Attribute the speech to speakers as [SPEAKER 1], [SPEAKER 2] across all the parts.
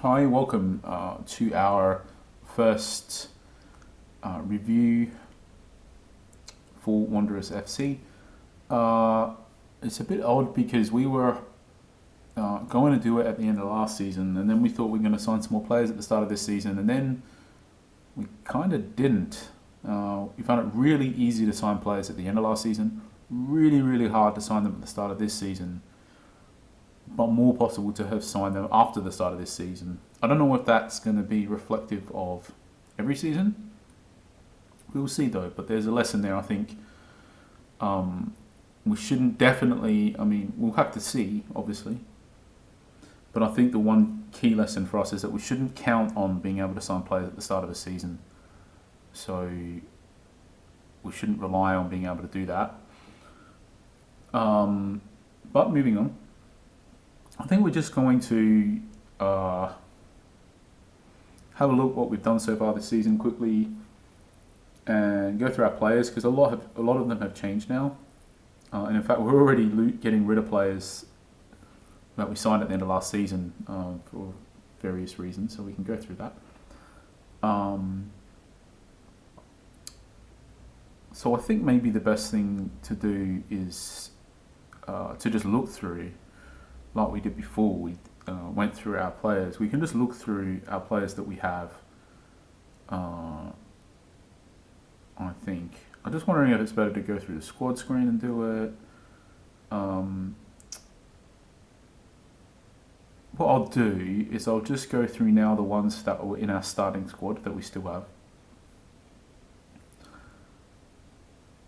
[SPEAKER 1] Hi, welcome to our first review for Wanderers FC. It's a bit odd because we were going to do it at the end of last season, and then we thought we were going to sign some more players at the start of this season, and then we kind of didn't. We found it really easy to sign players at the end of last season, really, really hard to sign them at the start of this season, but more possible to have signed them after the start of this season. I don't know if that's going to be reflective of every season. We'll see though, but there's a lesson there, I think. We shouldn't definitely, we'll have to see, obviously. But I think the one key lesson for us is that we shouldn't count on being able to sign players at the start of a season. So we shouldn't rely on being able to do that. But moving on, I think we're just going to have a look at what we've done so far this season quickly and go through our players because a lot of them have changed now. And in fact, we're already getting rid of players that we signed at the end of last season for various reasons, so we can go through that. So I think maybe the best thing to do is to just look through, like we did before. We went through our players. We can just look through our players that we have. I think. I'm just wondering if it's better to go through the squad screen and do it. What I'll do is I'll just go through now the ones that were in our starting squad that we still have.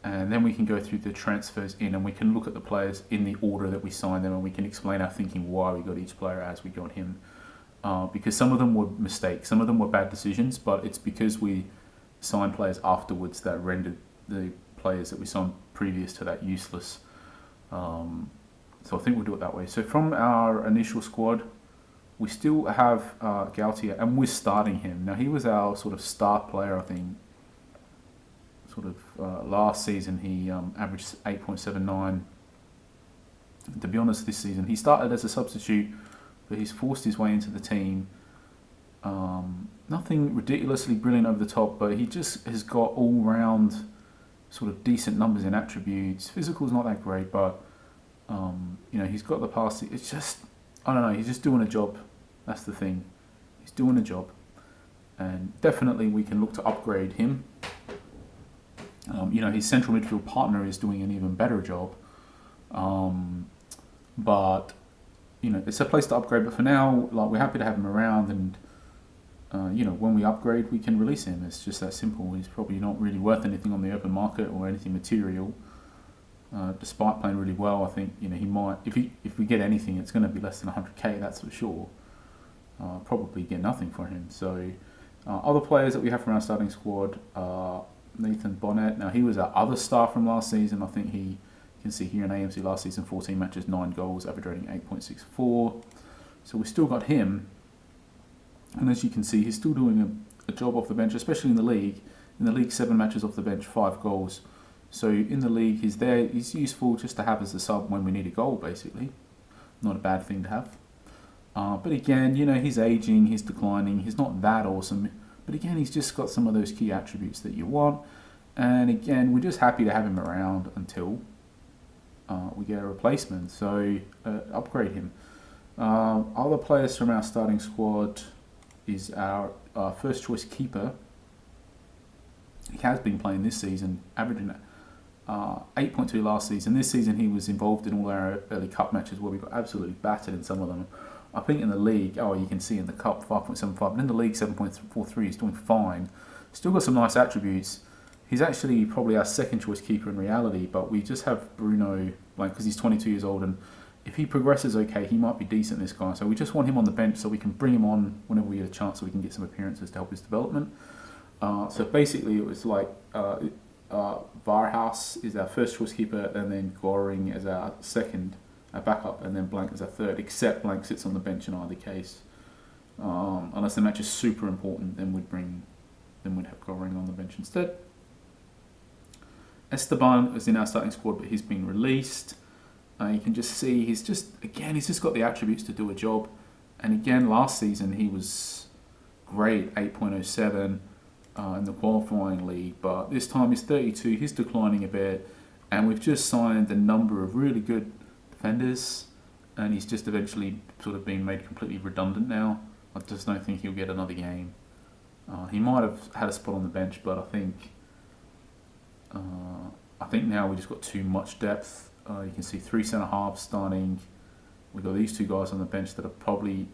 [SPEAKER 1] And then we can go through the transfers in and we can look at the players in the order that we signed them and we can explain our thinking why we got each player as we got him. Because some of them were mistakes, some of them were bad decisions, but it's because we signed players afterwards that rendered the players that we signed previous to that useless. So I think we'll do it that way. So from our initial squad, we still have Gautier and we're starting him. Now he was our sort of star player, I think. Last season he averaged 8.79. To be honest, this season he started as a substitute, but he's forced his way into the team. Nothing ridiculously brilliant over the top, but he just has got all-round sort of decent numbers and attributes. Physical's not that great, but he's got the pass. It's just, I don't know, he's just doing a job. That's the thing. He's doing a job, and definitely we can look to upgrade him. His central midfield partner is doing an even better job. But it's a place to upgrade. But for now, we're happy to have him around, and when we upgrade, we can release him. It's just that simple. He's probably not really worth anything on the open market or anything material. Despite playing really well, I think he might. If we get anything, it's going to be less than 100k. That's for sure. Probably get nothing for him. So other players that we have from our starting squad. Nathan Bonnet. Now he was our other star from last season. I think you can see here in AMC last season, 14 matches, 9 goals, average rating 8.64. So we still got him. And as you can see, he's still doing a job off the bench, especially in the league. In the league, 7 matches off the bench, 5 goals. So in the league, he's there. He's useful just to have as a sub when we need a goal, basically. Not a bad thing to have. But again, he's aging, he's declining. He's not that awesome. But again, he's just got some of those key attributes that you want. And again, we're just happy to have him around until we get a replacement. So upgrade him. Other players from our starting squad is our first choice keeper. He has been playing this season, averaging 8.2 last season. This season he was involved in all our early cup matches where we got absolutely battered in some of them. I think in the league, you can see in the cup 5.75, but in the league 7.43, he's doing fine. Still got some nice attributes. He's actually probably our second choice keeper in reality, but we just have Bruno, because he's 22 years old, and if he progresses okay, he might be decent, this guy. So we just want him on the bench so we can bring him on whenever we get a chance so we can get some appearances to help his development. So basically it was like Varhaus is our first choice keeper, and then Goring as our second, our backup, and then Blank as our third, except Blank sits on the bench in either case. Unless the match is super important, then we'd have Goring on the bench instead. Esteban was in our starting squad, but he's been released. You can just see he's just got the attributes to do a job. And again, last season he was great, 8.07 in the qualifying league, but this time he's 32, he's declining a bit, and we've just signed a number of really good defenders, and he's just eventually sort of been made completely redundant now. I just don't think he'll get another game. He might have had a spot on the bench, but I think now we just got too much depth. You can see 3 centre halves starting. We got these 2 guys on the bench that are probably,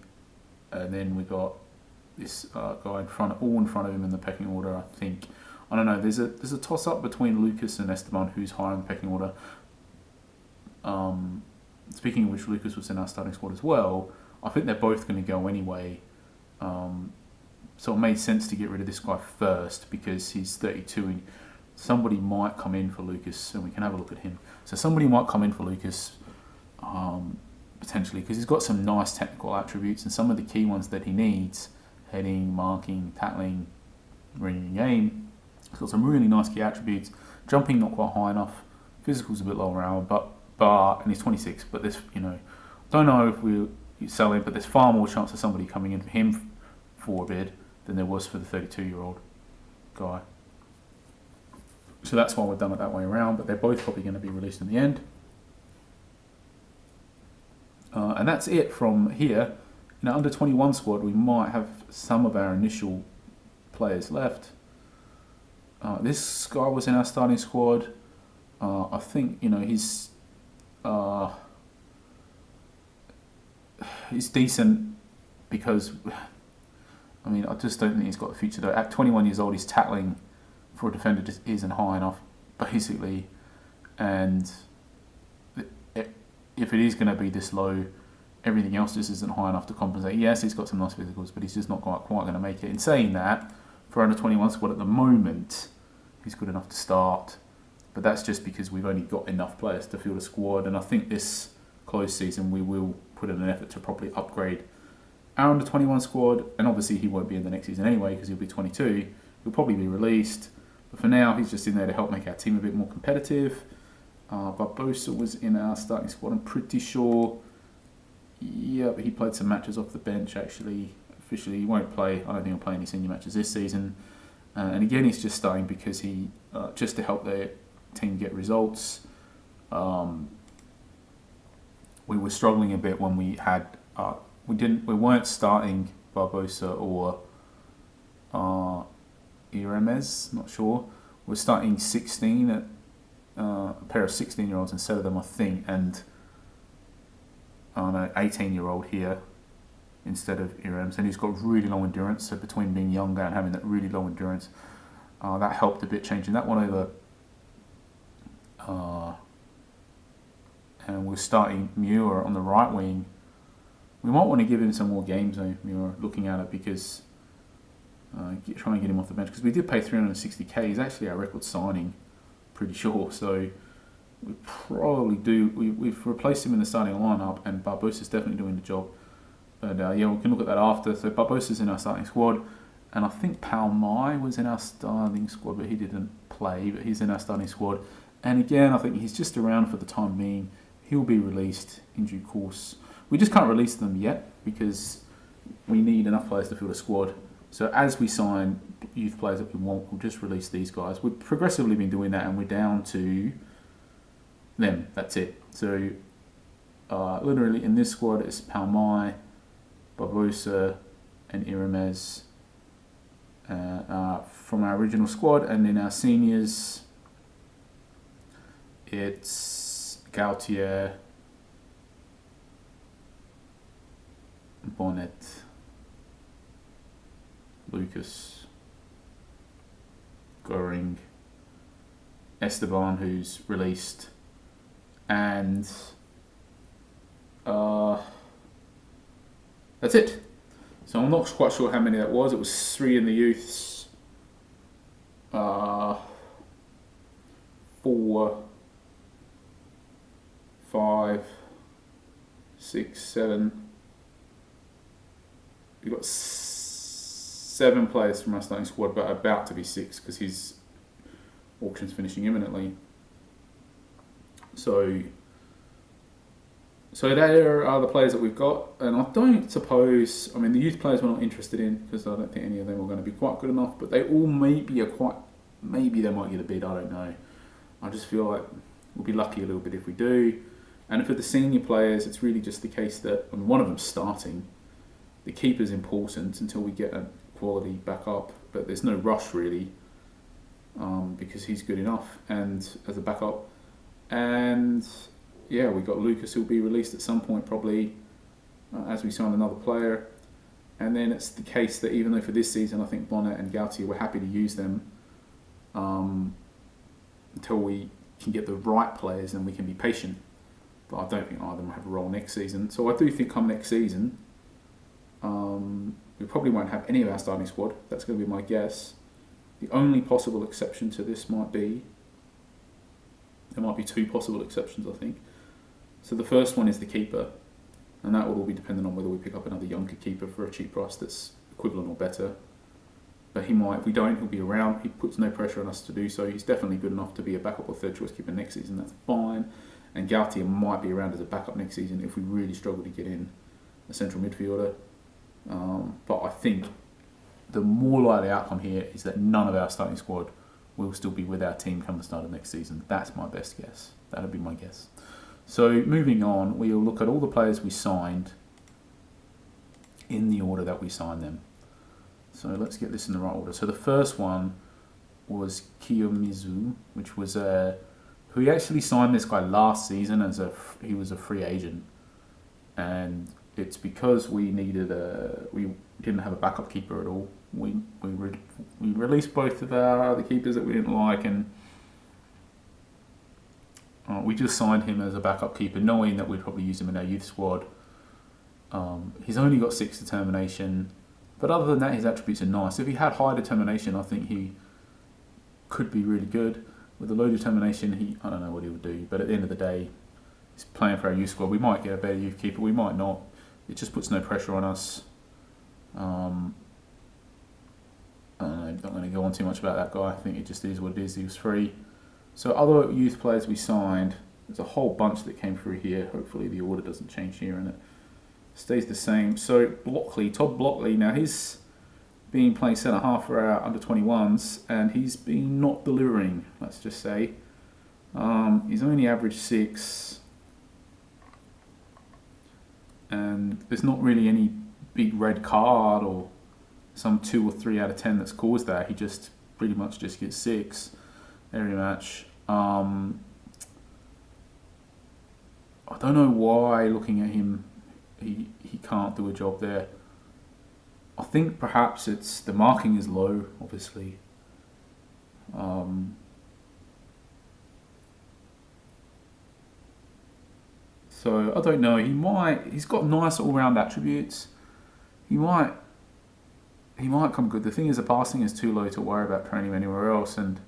[SPEAKER 1] and then we got this guy in front, all in front of him in the pecking order. I think, I don't know. There's a toss up between Lucas and Esteban, who's higher in the pecking order. Speaking of which, Lucas was in our starting squad as well. I think they're both going to go anyway. So it made sense to get rid of this guy first because he's 32 and somebody might come in for Lucas, and we can have a look at him. So somebody might come in for Lucas, potentially, because he's got some nice technical attributes and some of the key ones that he needs: heading, marking, tackling, reading game. He's got some really nice key attributes. Jumping not quite high enough. Physical's a bit lower around, but and he's 26. But this, don't know if we sell him, but there's far more chance of somebody coming in for him for a bid than there was for the 32-year-old guy. So that's why we've done it that way around, but they're both probably going to be released in the end. And that's it from here. In our under-21 squad, we might have some of our initial players left. This guy was in our starting squad. I think, he's decent because, I just don't think he's got the future though. At 21 years old, his tackling for a defender just isn't high enough, basically. And if it is going to be this low, everything else just isn't high enough to compensate. Yes, he's got some nice physicals, but he's just not quite going to make it. In saying that, for under 21 squad at the moment, he's good enough to start. But that's just because we've only got enough players to field a squad, and I think this close season we will put in an effort to properly upgrade our under 21 squad. And obviously he won't be in the next season anyway because he'll be 22. He'll probably be released, but for now he's just in there to help make our team a bit more competitive. Barbosa was in our starting squad, I'm pretty sure. Yeah, but he played some matches off the bench actually. Officially he won't play. I don't think he'll play any senior matches this season. And again, he's just starting because he just to help their team get results. We were struggling a bit when we had we weren't starting Barbosa or Irames, not sure. We're starting 16 at a pair of 16-year-olds instead of them, I think, and an 18-year-old here instead of Irames, and he's got really low endurance. So between being younger and having that really low endurance, that helped a bit changing that one over. And we're starting Muir on the right wing. We might want to give him some more games though, Muir, looking at it, because trying to get him off the bench, because we did pay 360k. He's actually our record signing, pretty sure. So we probably do. We've replaced him in the starting lineup, and Barbosa's definitely doing the job. But yeah, we can look at that after. So Barbosa's in our starting squad, and I think Palmai was in our starting squad, but he didn't play. But he's in our starting squad, and again, I think he's just around for the time being. He'll be released in due course. We just can't release them yet because we need enough players to fill a squad. So as we sign youth players that we want, we'll just release these guys. We've progressively been doing that, and we're down to them. That's it. So literally in this squad, it's Palmai, Barbosa, and Irames from our original squad, and in our seniors, it's Gautier, Bonnet, Lucas, Goring, Esteban, who's released, and that's it. So I'm not quite sure how many that was. It was 3 in the youths, 4, 5, 6, 7. We've got 7 players from our starting squad, but about to be 6 because his auction's finishing imminently. So So there are the players that we've got, and I don't suppose. I mean, the youth players we're not interested in because I don't think any of them are going to be quite good enough. But they all maybe are quite. Maybe they might get a bid. I don't know. I just feel like we'll be lucky a little bit if we do. And for the senior players, it's really just the case that one of them's starting. The keeper's important until we get a quality back up, but there's no rush really because he's good enough and as a backup. And yeah, we got Lucas who'll be released at some point probably as we sign another player. And then it's the case that even though for this season I think Bonnet and Gautier, we're happy to use them until we can get the right players and we can be patient. But I don't think either of them will have a role next season. So I do think come next season, we probably won't have any of our starting squad. That's going to be my guess. The only possible exception to this might be, there might be two possible exceptions I think. So the first one is the keeper, and that will all be dependent on whether we pick up another younger keeper for a cheap price that's equivalent or better. But he might, if we don't, he'll be around. He puts no pressure on us to do so. He's definitely good enough to be a backup or third choice keeper next season, that's fine. And Gautier might be around as a backup next season if we really struggle to get in a central midfielder. But I think the more likely outcome here is that none of our starting squad will still be with our team come the start of next season. That's my best guess. That would be my guess. So moving on, we'll look at all the players we signed in the order that we signed them. So let's get this in the right order. So the first one was Kiyomizu, which was we actually signed this guy last season as he was a free agent, and it's because we didn't have a backup keeper at all. We released both of our other keepers that we didn't like, and we just signed him as a backup keeper, knowing that we'd probably use him in our youth squad. He's only got 6 determination, but other than that, his attributes are nice. If he had high determination, I think he could be really good. With a low determination, I don't know what he would do, but at the end of the day, he's playing for our youth squad. We might get a better youth keeper, we might not. It just puts no pressure on us. I don't know, I'm not going to go on too much about that guy. I think it just is what it is. He was free. So other youth players we signed, there's a whole bunch that came through here. Hopefully the order doesn't change here and it stays the same. So Blockley, Todd Blockley, now he's been playing centre half for our under 21s and he's been not delivering, let's just say. He's only averaged 6 and there's not really any big red card or some 2 or 3 out of 10 that's caused that. He just pretty much just gets 6 every match. I don't know why looking at him he can't do a job there. I think perhaps it's the marking is low, obviously. So I don't know. He's got nice all-round attributes. He might come good. The thing is, the passing is too low to worry about training him anywhere else, and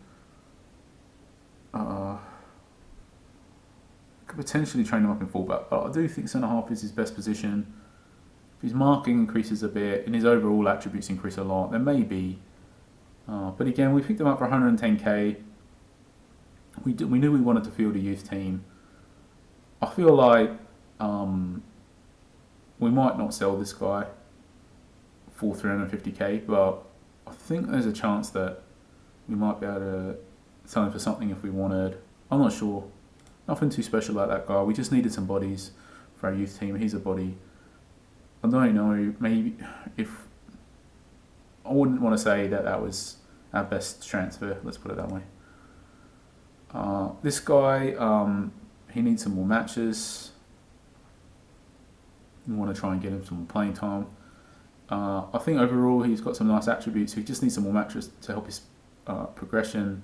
[SPEAKER 1] could potentially train him up in fullback. But I do think centre half is his best position. If his marking increases a bit and his overall attributes increase a lot, then maybe. But again, we picked him up for 110k. We knew we wanted to field a youth team. I feel like we might not sell this guy for 350k, but I think there's a chance that we might be able to sell him for something if we wanted. I'm not sure. Nothing too special about that guy. We just needed some bodies for our youth team. He's a body. I don't know, maybe if... I wouldn't want to say that was our best transfer, let's put it that way. This guy, he needs some more matches. We want to try and get him some more playing time. I think overall he's got some nice attributes. He just needs some more matches to help his progression.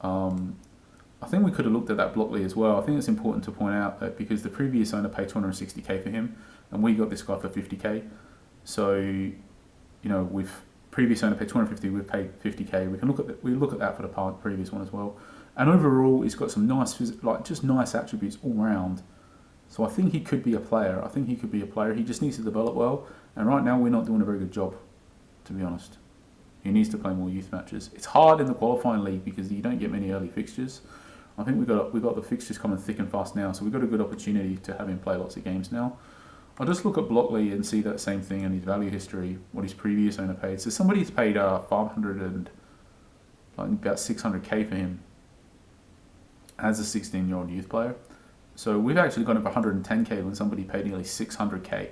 [SPEAKER 1] I think we could have looked at that Blockley as well. I think it's important to point out that because the previous owner paid 260k for him, and we got this guy for 50k. So, you know, with previous owner paid 250, we've paid 50k. We look at that for the previous one as well. And overall, he's got some nice, just nice attributes all round. So I think he could be a player. He just needs to develop well. And right now, we're not doing a very good job, to be honest. He needs to play more youth matches. It's hard in the qualifying league because you don't get many early fixtures. I think we got the fixtures coming thick and fast now, so we've got a good opportunity to have him play lots of games now. I'll just look at Blockley and see that same thing in his value history, what his previous owner paid. So somebody's paid 500 and like about 600k for him as a 16-year-old youth player. So we've actually got him for 110k when somebody paid nearly 600k.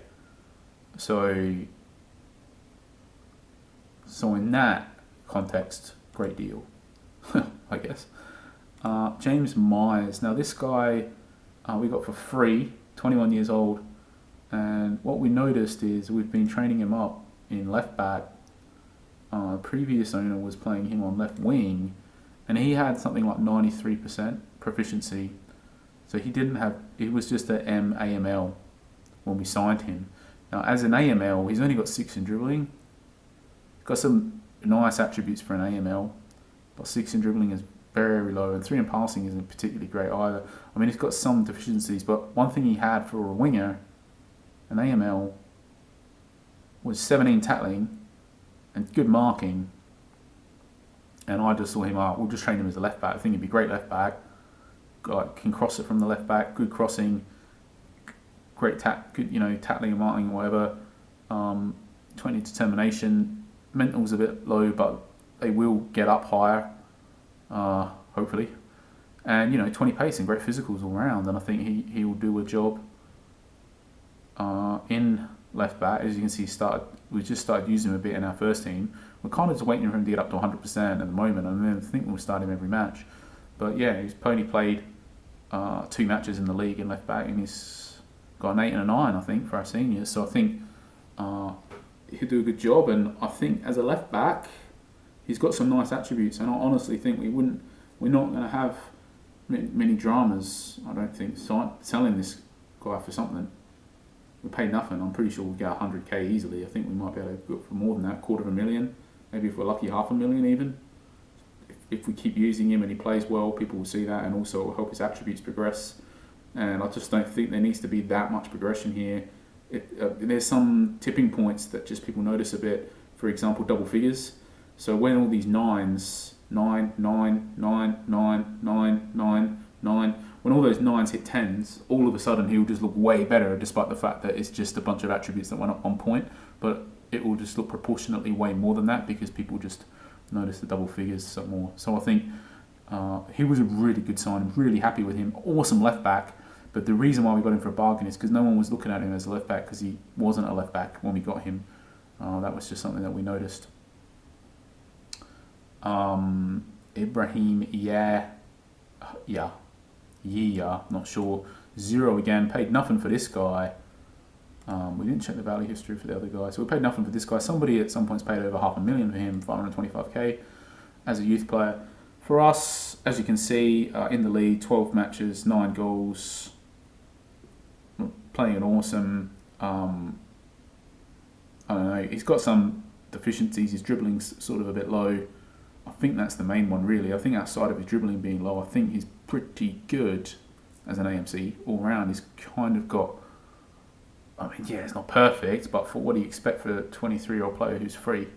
[SPEAKER 1] So in that context, great deal, I guess. James Myers. Now this guy we got for free, 21 years old. And what we noticed is we've been training him up in left back. Previous owner was playing him on left wing, and he had something like 93% proficiency. So he was just an AML when we signed him. Now as an AML, he's only got 6 in dribbling. Got some nice attributes for an AML, but 6 in dribbling is very low, and 3 in passing isn't particularly great either. I mean, he's got some deficiencies, but one thing he had for a winger, an AML, was 17 tackling and good marking. And I just saw him, we'll just train him as a left back. I think he'd be great left back. Can cross it from the left back, good crossing, great good, tackling and marking, whatever. 20 determination, mental's a bit low, but they will get up higher, hopefully. And 20 pace and great physicals all round. And I think he will do a job in left back. As you can see, we just started using him a bit in our first team. We're kind of just waiting for him to get up to 100% at the moment, and then I think we'll start him every match. But yeah, he's only played 2 matches in the league in left back, and he's got an 8 and a 9, I think, for our seniors. So I think he'll do a good job, and I think as a left back, he's got some nice attributes. And I honestly think we're not going to have many dramas. I don't think selling this guy for something. We paid nothing. I'm pretty sure we'll get 100k easily. I think we might be able to go for more than that, 250,000, maybe if we're lucky, 500,000 even. If we keep using him and he plays well, people will see that, and also it will help his attributes progress. And I just don't think there needs to be that much progression here. There's some tipping points that just people notice a bit. For example, double figures. So when all these 9s, 9, 9, 9, 9, 9, 9, 9, when all those 9s hit 10s, all of a sudden he'll just look way better, despite the fact that it's just a bunch of attributes that went up on point. But it will just look proportionately way more than that, because people just notice the double figures some more. So I think he was a really good sign. I'm really happy with him. Awesome left back. But the reason why we got him for a bargain is because no one was looking at him as a left back, because he wasn't a left back when we got him. That was just something that we noticed. Ibrahim, not sure. 0 again. Paid nothing for this guy. We didn't check the value history for the other guy, so we paid nothing for this guy. Somebody at some points paid over 500,000 for him, 525k as a youth player. For us, as you can see, in the league, 12 matches, 9 goals, playing an awesome. I don't know. He's got some deficiencies. His dribbling's sort of a bit low. I think that's the main one, really. I think outside of his dribbling being low, I think he's pretty good as an AMC all round. He's kind of got. I mean, yeah, it's not perfect, but for what do you expect for a 23-year-old player who's free?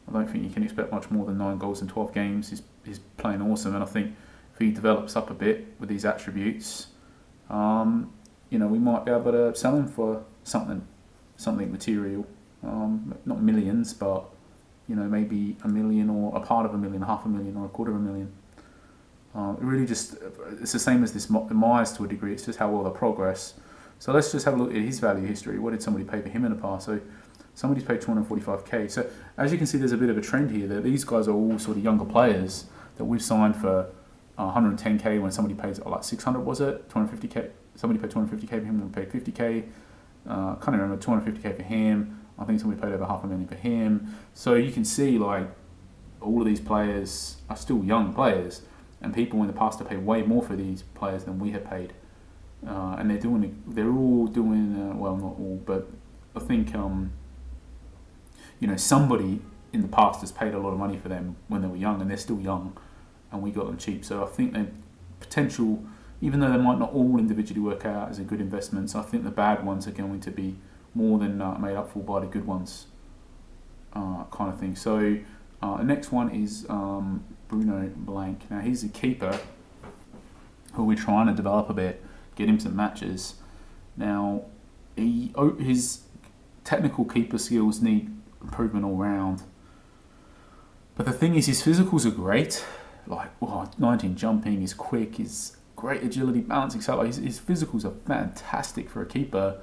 [SPEAKER 1] I don't think you can expect much more than 9 goals in 12 games. He's playing awesome, and I think if he develops up a bit with these attributes, we might be able to sell him for something material. Not millions, but maybe 1 million, or a part of 1 million, 500,000, or 250,000. It really just, it's the same as this Myers to a degree. It's just how well they progress. So let's just have a look at his value history. What did somebody pay for him in the past? So somebody's paid 245k. So as you can see, there's a bit of a trend here that these guys are all sort of younger players that we've signed for 110k when somebody pays like 600, was it? 250k. Somebody paid 250k for him, we paid 50k. Can't remember, 250k for him. I think somebody paid over 500,000 for him. So you can see, like, all of these players are still young players, and people in the past have paid way more for these players than we have paid. And they're all doing well, not all, but I think somebody in the past has paid a lot of money for them when they were young, and they're still young, and we got them cheap. So I think the potential, even though they might not all individually work out as a good investments, I think the bad ones are going to be more than made up for by the good ones, kind of thing. So the next one is Bruno Blank. Now he's a keeper. who we're trying to develop a bit, get him some matches. Now, his technical keeper skills need improvement all round. But the thing is, his physicals are great. Like, 19 jumping, he's quick, he's great agility, balancing. So his physicals are fantastic for a keeper.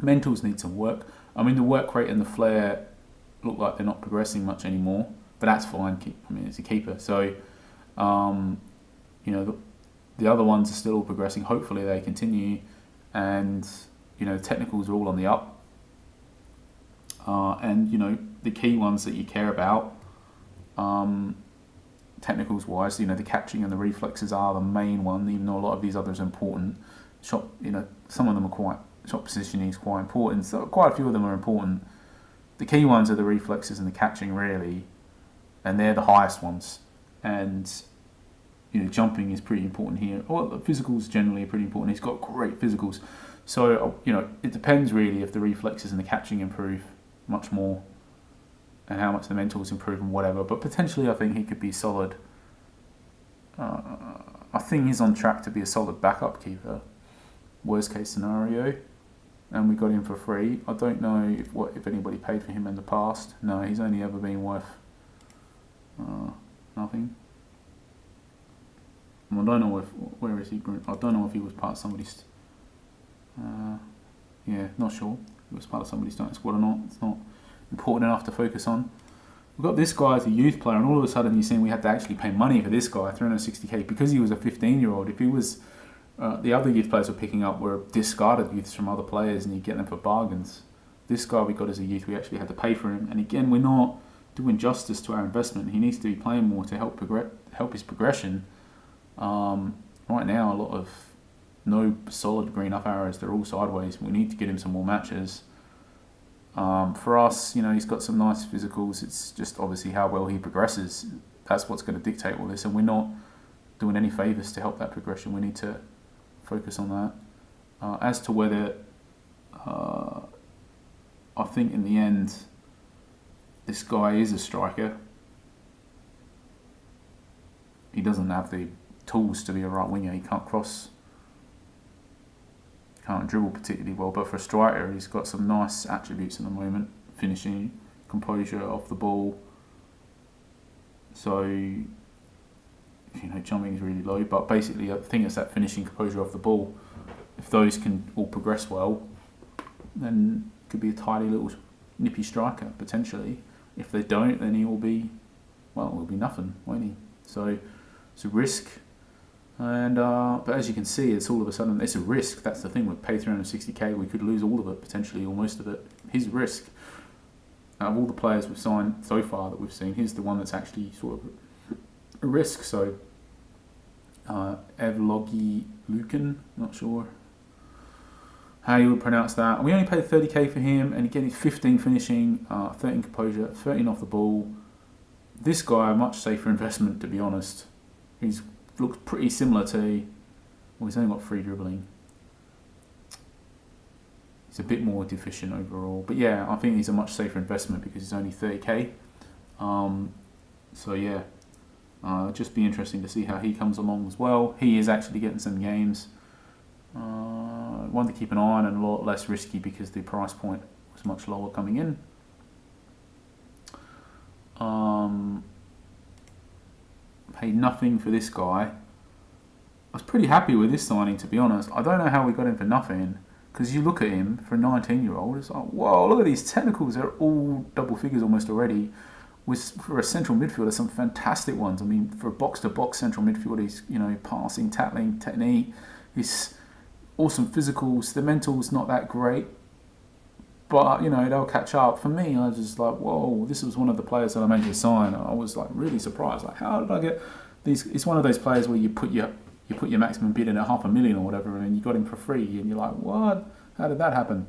[SPEAKER 1] Mentals need some work. I mean, the work rate and the flair look like they're not progressing much anymore, but that's fine. I mean, it's a keeper. So, the other ones are still all progressing. Hopefully they continue. And, the technicals are all on the up. And, the key ones that you care about, technicals wise, the catching and the reflexes are the main one, even though a lot of these others are important. Shot positioning is quite important. So quite a few of them are important. The key ones are the reflexes and the catching, really, and they're the highest ones. And jumping is pretty important here. Well, the physicals generally are pretty important. He's got great physicals. So it depends really if the reflexes and the catching improve much more, and how much the mentals improve and whatever. But potentially, I think he could be solid. I think he's on track to be a solid backup keeper. Worst case scenario. And we got him for free. I don't know if anybody paid for him in the past. No, he's only ever been worth nothing. I don't know where is he. I don't know if he was part of somebody's. Not sure. If he was part of somebody's starting squad or not. It's not important enough to focus on. We've got this guy as a youth player, and all of a sudden you're seeing we had to actually pay money for this guy, 360k, because he was a 15-year-old. If he was the other youth players we're picking up were discarded youths from other players, and you get them for bargains. This guy we got as a youth, we actually had to pay for him. And again, we're not doing justice to our investment. He needs to be playing more to help his progression. Right now, a lot of no solid green up arrows. They're all sideways. We need to get him some more matches. For us, he's got some nice physicals. It's just obviously how well he progresses. That's what's going to dictate all this. And we're not doing any favours to help that progression. We need to focus on that. As to whether I think in the end this guy is a striker, he doesn't have the tools to be a right winger. He can't cross, can't dribble particularly well, but for a striker he's got some nice attributes at the moment: finishing, composure off the ball. So jumping is really low, but basically I think it's that finishing, composure off the ball. If those can all progress well, then it could be a tidy little nippy striker potentially. If they don't, then he'll be nothing, won't he? So it's a risk. And but as you can see, it's all of a sudden it's a risk. That's the thing. We pay 360k, we could lose all of it potentially, or most of it. His risk. Out of all the players we've signed so far that we've seen, he's the one that's actually sort of a risk. So Evlogi Lucan, not sure how you would pronounce that. We only paid 30k for him, and again he's 15 finishing, 13 composure, 13 off the ball. This guy, a much safer investment, to be honest. He's looks pretty similar to, he's only got 3 dribbling. He's a bit more deficient overall, but yeah, I think he's a much safer investment because he's only 30k. Just be interesting to see how he comes along as well. He is actually getting some games. One to keep an eye on, and a lot less risky because the price point was much lower coming in. Paid nothing for this guy. I was pretty happy with this signing, to be honest. I don't know how we got him for nothing, because you look at him for a 19-year-old, it's like, whoa, look at these technicals. They're all double figures almost already. For a central midfielder, some fantastic ones. I mean, for a box-to-box central midfielder, he's passing, tackling, technique. He's awesome physicals. The mental's not that great, but they'll catch up. For me, I was just like, whoa, this was one of the players that I made to sign. I was like really surprised. Like, how did I get these? It's one of those players where you put your maximum bid in at $500,000 or whatever, and you got him for free, and you're like, what? How did that happen?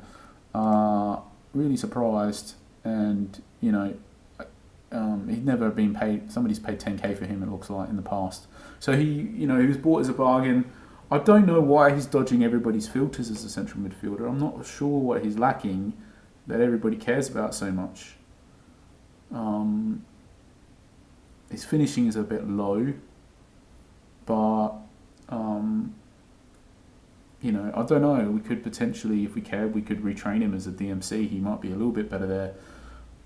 [SPEAKER 1] Really surprised, and he'd never been paid. Somebody's paid 10k for him, it looks like, in the past. So he was bought as a bargain. I don't know why he's dodging everybody's filters as a central midfielder. I'm not sure what he's lacking that everybody cares about so much. His finishing is a bit low. but you know, I don't know. We could potentially, if we cared, we could retrain him as a DMC. He might be a little bit better there,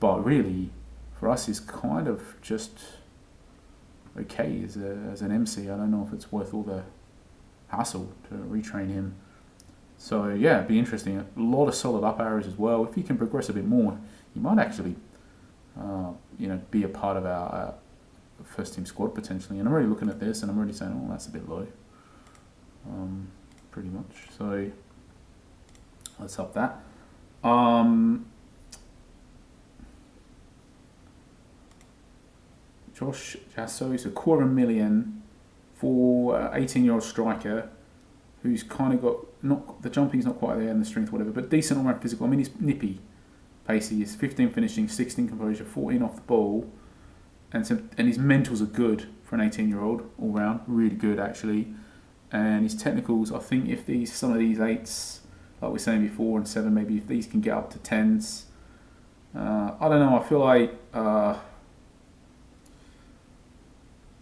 [SPEAKER 1] but really, for us, he's kind of just okay as an MC. I don't know if it's worth all the hassle to retrain him. So yeah, it'd be interesting. A lot of solid up arrows as well. If he can progress a bit more, he might actually, be a part of our first team squad potentially. And I'm already looking at this, and I'm already saying, oh, that's a bit low. Pretty much. So let's up that. Josh Jasso is $250,000 for 18-year-old striker who's kind of got, not the jumping's not quite there and the strength, whatever, but decent all-round physical. I mean, he's nippy, pacey. He's 15 finishing, 16 composure, 14 off the ball, and his mentals are good for an 18-year-old all-round, really good actually. And his technicals, I think if some of these 8s, like we were saying before, and 7 maybe, if these can get up to 10s, I don't know, I feel like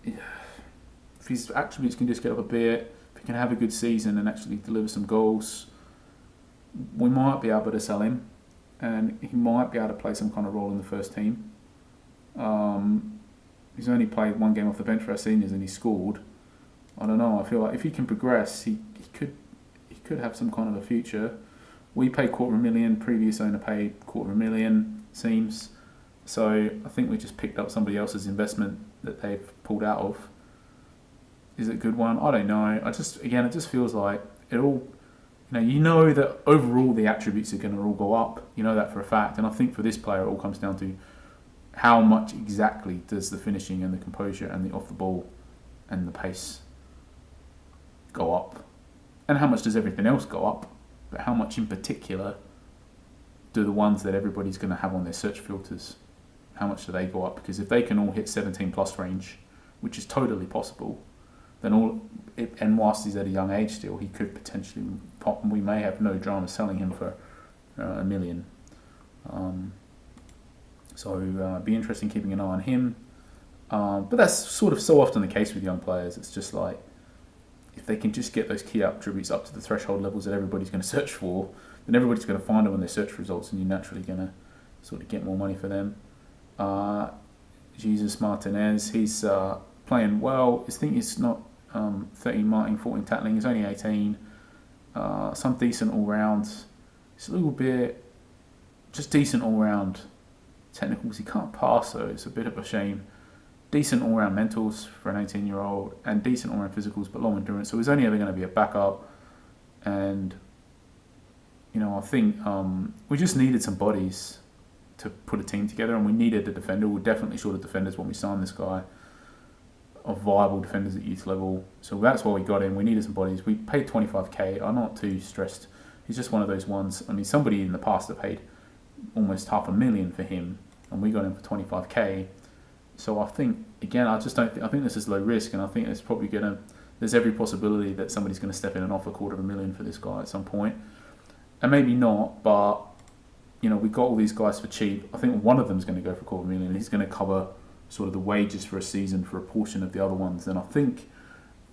[SPEAKER 1] if his attributes can just get up a bit, if he can have a good season and actually deliver some goals, we might be able to sell him, and he might be able to play some kind of role in the first team. He's only played one game off the bench for our seniors and he scored. I don't know. I feel like if he can progress, he could have some kind of a future. We paid $250,000. Previous owner paid $250,000. Seems. So I think we just picked up somebody else's investment that they've pulled out of. Is it a good one? I don't know. It just feels like it all. You know that overall the attributes are going to all go up. You know that for a fact. And I think for this player, it all comes down to how much exactly does the finishing and the composure and the off the ball and the pace go up, and how much does everything else go up, but how much in particular do the ones that everybody's going to have on their search filters, how much do they go up? Because if they can all hit 17 plus range, which is totally possible, then and whilst he's at a young age still, he could potentially pop, and we may have no drama selling him for $1 million. So be interesting keeping an eye on him. But that's sort of so often the case with young players. It's just like, if they can just get those key attributes up to the threshold levels that everybody's going to search for, then everybody's going to find them when they search results, and you're naturally going to sort of get more money for them. Jesus Martinez, he's playing well. I think he's not 13 marking, 14 tackling. He's only 18. Some decent all-round. It's a little bit just decent all-round technicals. He can't pass, so it's a bit of a shame. Decent all-round mentals for an 18-year-old and decent all-round physicals, but low endurance. So he's only ever going to be a backup. And, I think we just needed some bodies to put a team together, and we needed a defender. We're definitely short of defenders when we signed this guy, of viable defenders at youth level. So that's why we got him. We needed some bodies. We paid $25,000. I'm not too stressed. He's just one of those ones. I mean, somebody in the past that paid almost $500,000 for him, and we got him for $25,000. So I think, again, I think this is low risk, and I think it's probably there's every possibility that somebody's going to step in and offer $250,000 for this guy at some point. And maybe not, but, we got all these guys for cheap. I think one of them's going to go for $250,000, and he's going to cover sort of the wages for a season for a portion of the other ones. And I think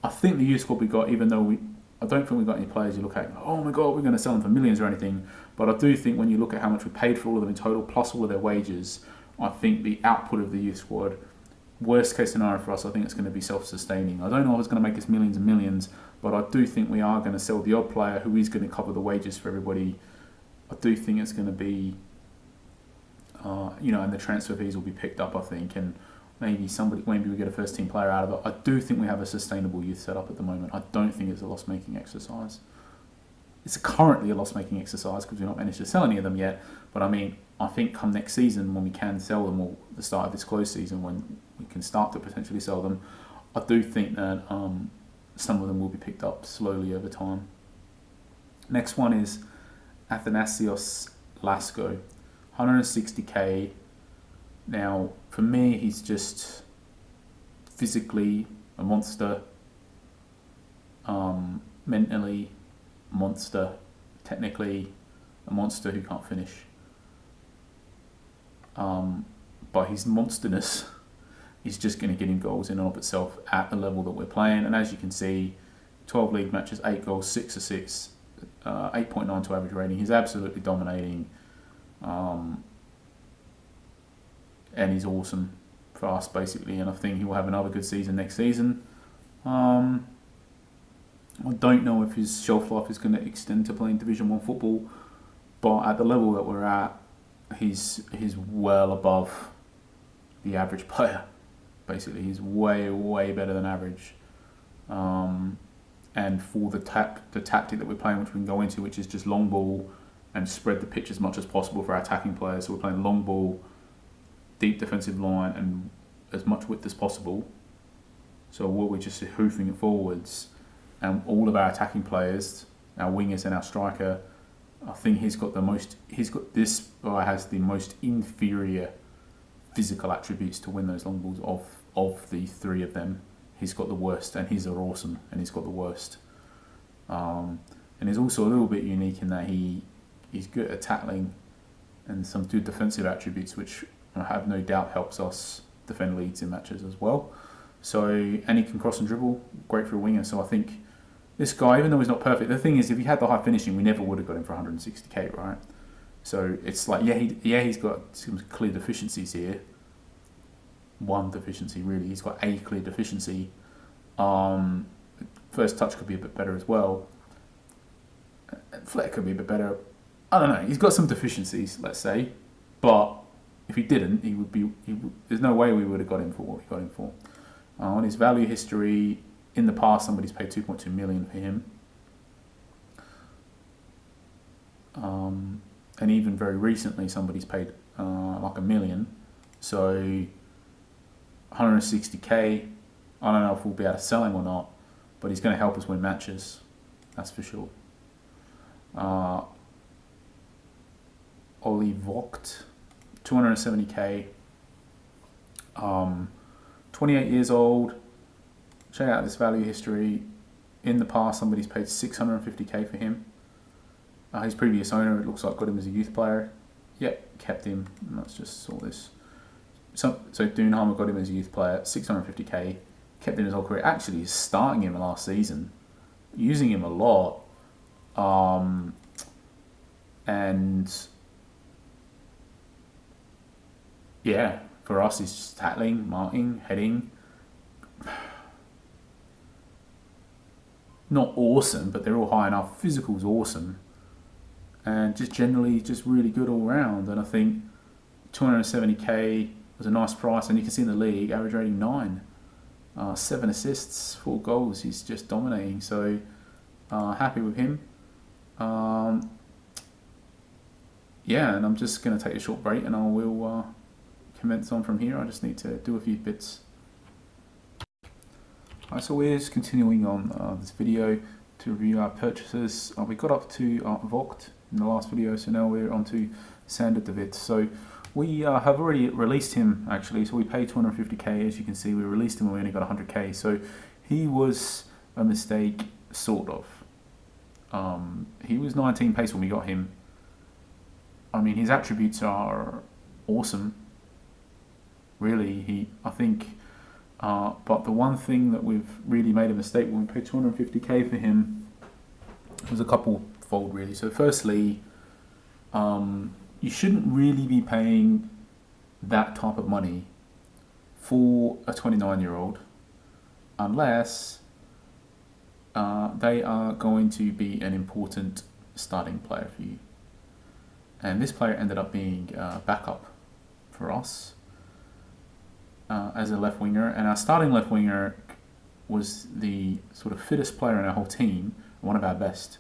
[SPEAKER 1] the youth squad we got, even though I don't think we got any players you look at, oh my God, we're going to sell them for millions or anything. But I do think when you look at how much we paid for all of them in total, plus all of their wages, I think the output of the youth squad, worst case scenario for us, I think it's going to be self-sustaining. I don't know if it's going to make us millions and millions, but I do think we are going to sell the odd player who is going to cover the wages for everybody. I do think it's going to be, and the transfer fees will be picked up, I think, and maybe we get a first team player out of it. I do think we have a sustainable youth setup at the moment. I don't think it's a loss-making exercise. It's currently a loss-making exercise because we've not managed to sell any of them yet, but I think come next season when we can sell them, or the start of this closed season when we can start to potentially sell them, I do think that some of them will be picked up slowly over time. Next one is Athanasios Lasko, $160,000. Now, for me, he's just physically a monster, mentally a monster, technically a monster who can't finish. But his monsterness is just going to get him goals in and of itself at the level that we're playing. And as you can see, 12 league matches, 8 goals, 6 assists, 8.92 average rating. He's absolutely dominating, and he's awesome for us basically. And I think he will have another good season next season. I don't know if his shelf life is going to extend to playing Division 1 football, but at the level that we're at, he's well above the average player. Basically, he's way better than average. And for the tactic that we're playing, which we can go into, which is just long ball and spread the pitch as much as possible for our attacking players. So we're playing long ball, deep defensive line, and as much width as possible. So we're just hoofing it forwards, and all of our attacking players, our wingers and our striker, I think has the most inferior physical attributes to win those long balls of the three of them. He's got the worst, and he's awesome, and he's got the worst. And he's also a little bit unique in that he's good at tackling and some good defensive attributes, which I have no doubt helps us defend leads in matches as well. So, and he can cross and dribble, great for a winger. So I think this guy, even though he's not perfect, the thing is, if he had the high finishing, we never would have got him for 160k, right? So it's like, he's got some clear deficiencies here. One deficiency really. He's got a clear deficiency. First touch could be a bit better as well. Flair could be a bit better. I don't know. He's got some deficiencies, let's say, but if he didn't, there's no way we would have got him for what we got him for. On his value history, in the past, somebody's paid 2.2 million for him, and even very recently, somebody's paid like $1 million. So 160k. I don't know if we'll be able to sell him or not, but he's going to help us win matches. That's for sure. Ollie Vogt, 270k. 28 years old. Check out this value history. In the past, somebody's paid 650k for him. His previous owner, it looks like, got him as a youth player. Yep, kept him. Let's just saw this. So Dunhammer got him as a youth player, 650k. Kept him his whole career. Actually, he's starting him last season, using him a lot. And yeah, for us, he's just tackling, marking, heading. Not awesome, but they're all high enough. Physical's awesome, and just generally just really good all round. And I think 270k was a nice price, and you can see in the league, average rating 9, 7 assists, 4 goals. He's just dominating. So happy with him. Yeah, and I'm just going to take a short break, and I will commence on from here. I just need to do a few bits. Alright, so we're just continuing on this video to review our purchases. We got up to Vogt in the last video, so now we're on to Sander de Wit. So we have already released him, actually. So we paid 250k, as you can see. We released him and we only got 100k. So he was a mistake, sort of. He was 19 pace when we got him. I mean, his attributes are awesome. Really, I think. But the one thing that we've really made a mistake when we paid 250k for him was a couple fold, really. So firstly, you shouldn't really be paying that type of money for a 29-year-old unless they are going to be an important starting player for you. And this player ended up being backup for us as a left winger, and our starting left winger was the sort of fittest player in our whole team, one of our best.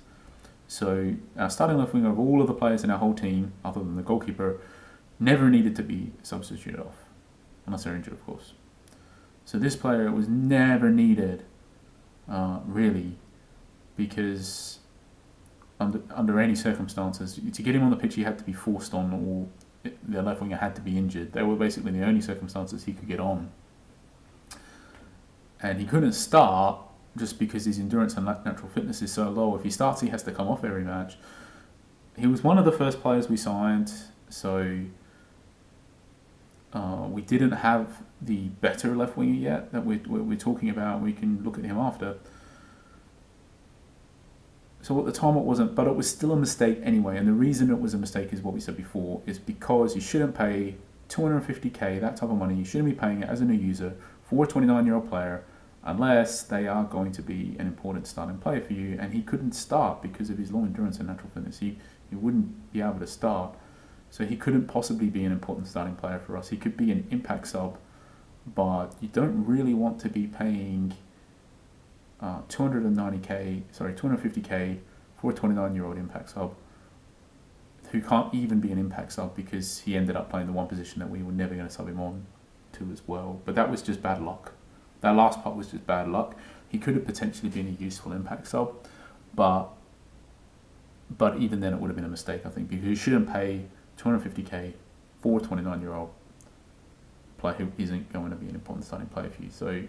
[SPEAKER 1] So our starting left winger of all of the players in our whole team, other than the goalkeeper, never needed to be substituted off, unless they're injured, of course. So this player was never needed, really, because under any circumstances, to get him on the pitch, he had to be forced on, or the left winger had to be injured. They were basically the only circumstances he could get on. And he couldn't start just because his endurance and natural fitness is so low. If he starts, he has to come off every match. He was one of the first players we signed, so We didn't have the better left winger yet that we're talking about. We can look at him after. So at the time it wasn't, but it was still a mistake anyway. And the reason it was a mistake is what we said before, is because you shouldn't pay 250k, that type of money. You shouldn't be paying it as a new user for a 29-year-old player unless they are going to be an important starting player for you. And he couldn't start because of his low endurance and natural fitness. He wouldn't be able to start. So he couldn't possibly be an important starting player for us. He could be an impact sub, but you don't really want to be paying 250k for a 29-year-old impact sub who can't even be an impact sub because he ended up playing the one position that we were never going to sub him on to as well. But that was just bad luck. That last part was just bad luck. He could have potentially been a useful impact sub, but even then it would have been a mistake, I think, because you shouldn't pay 250k for a 29-year-old player who isn't going to be an important starting player for you. So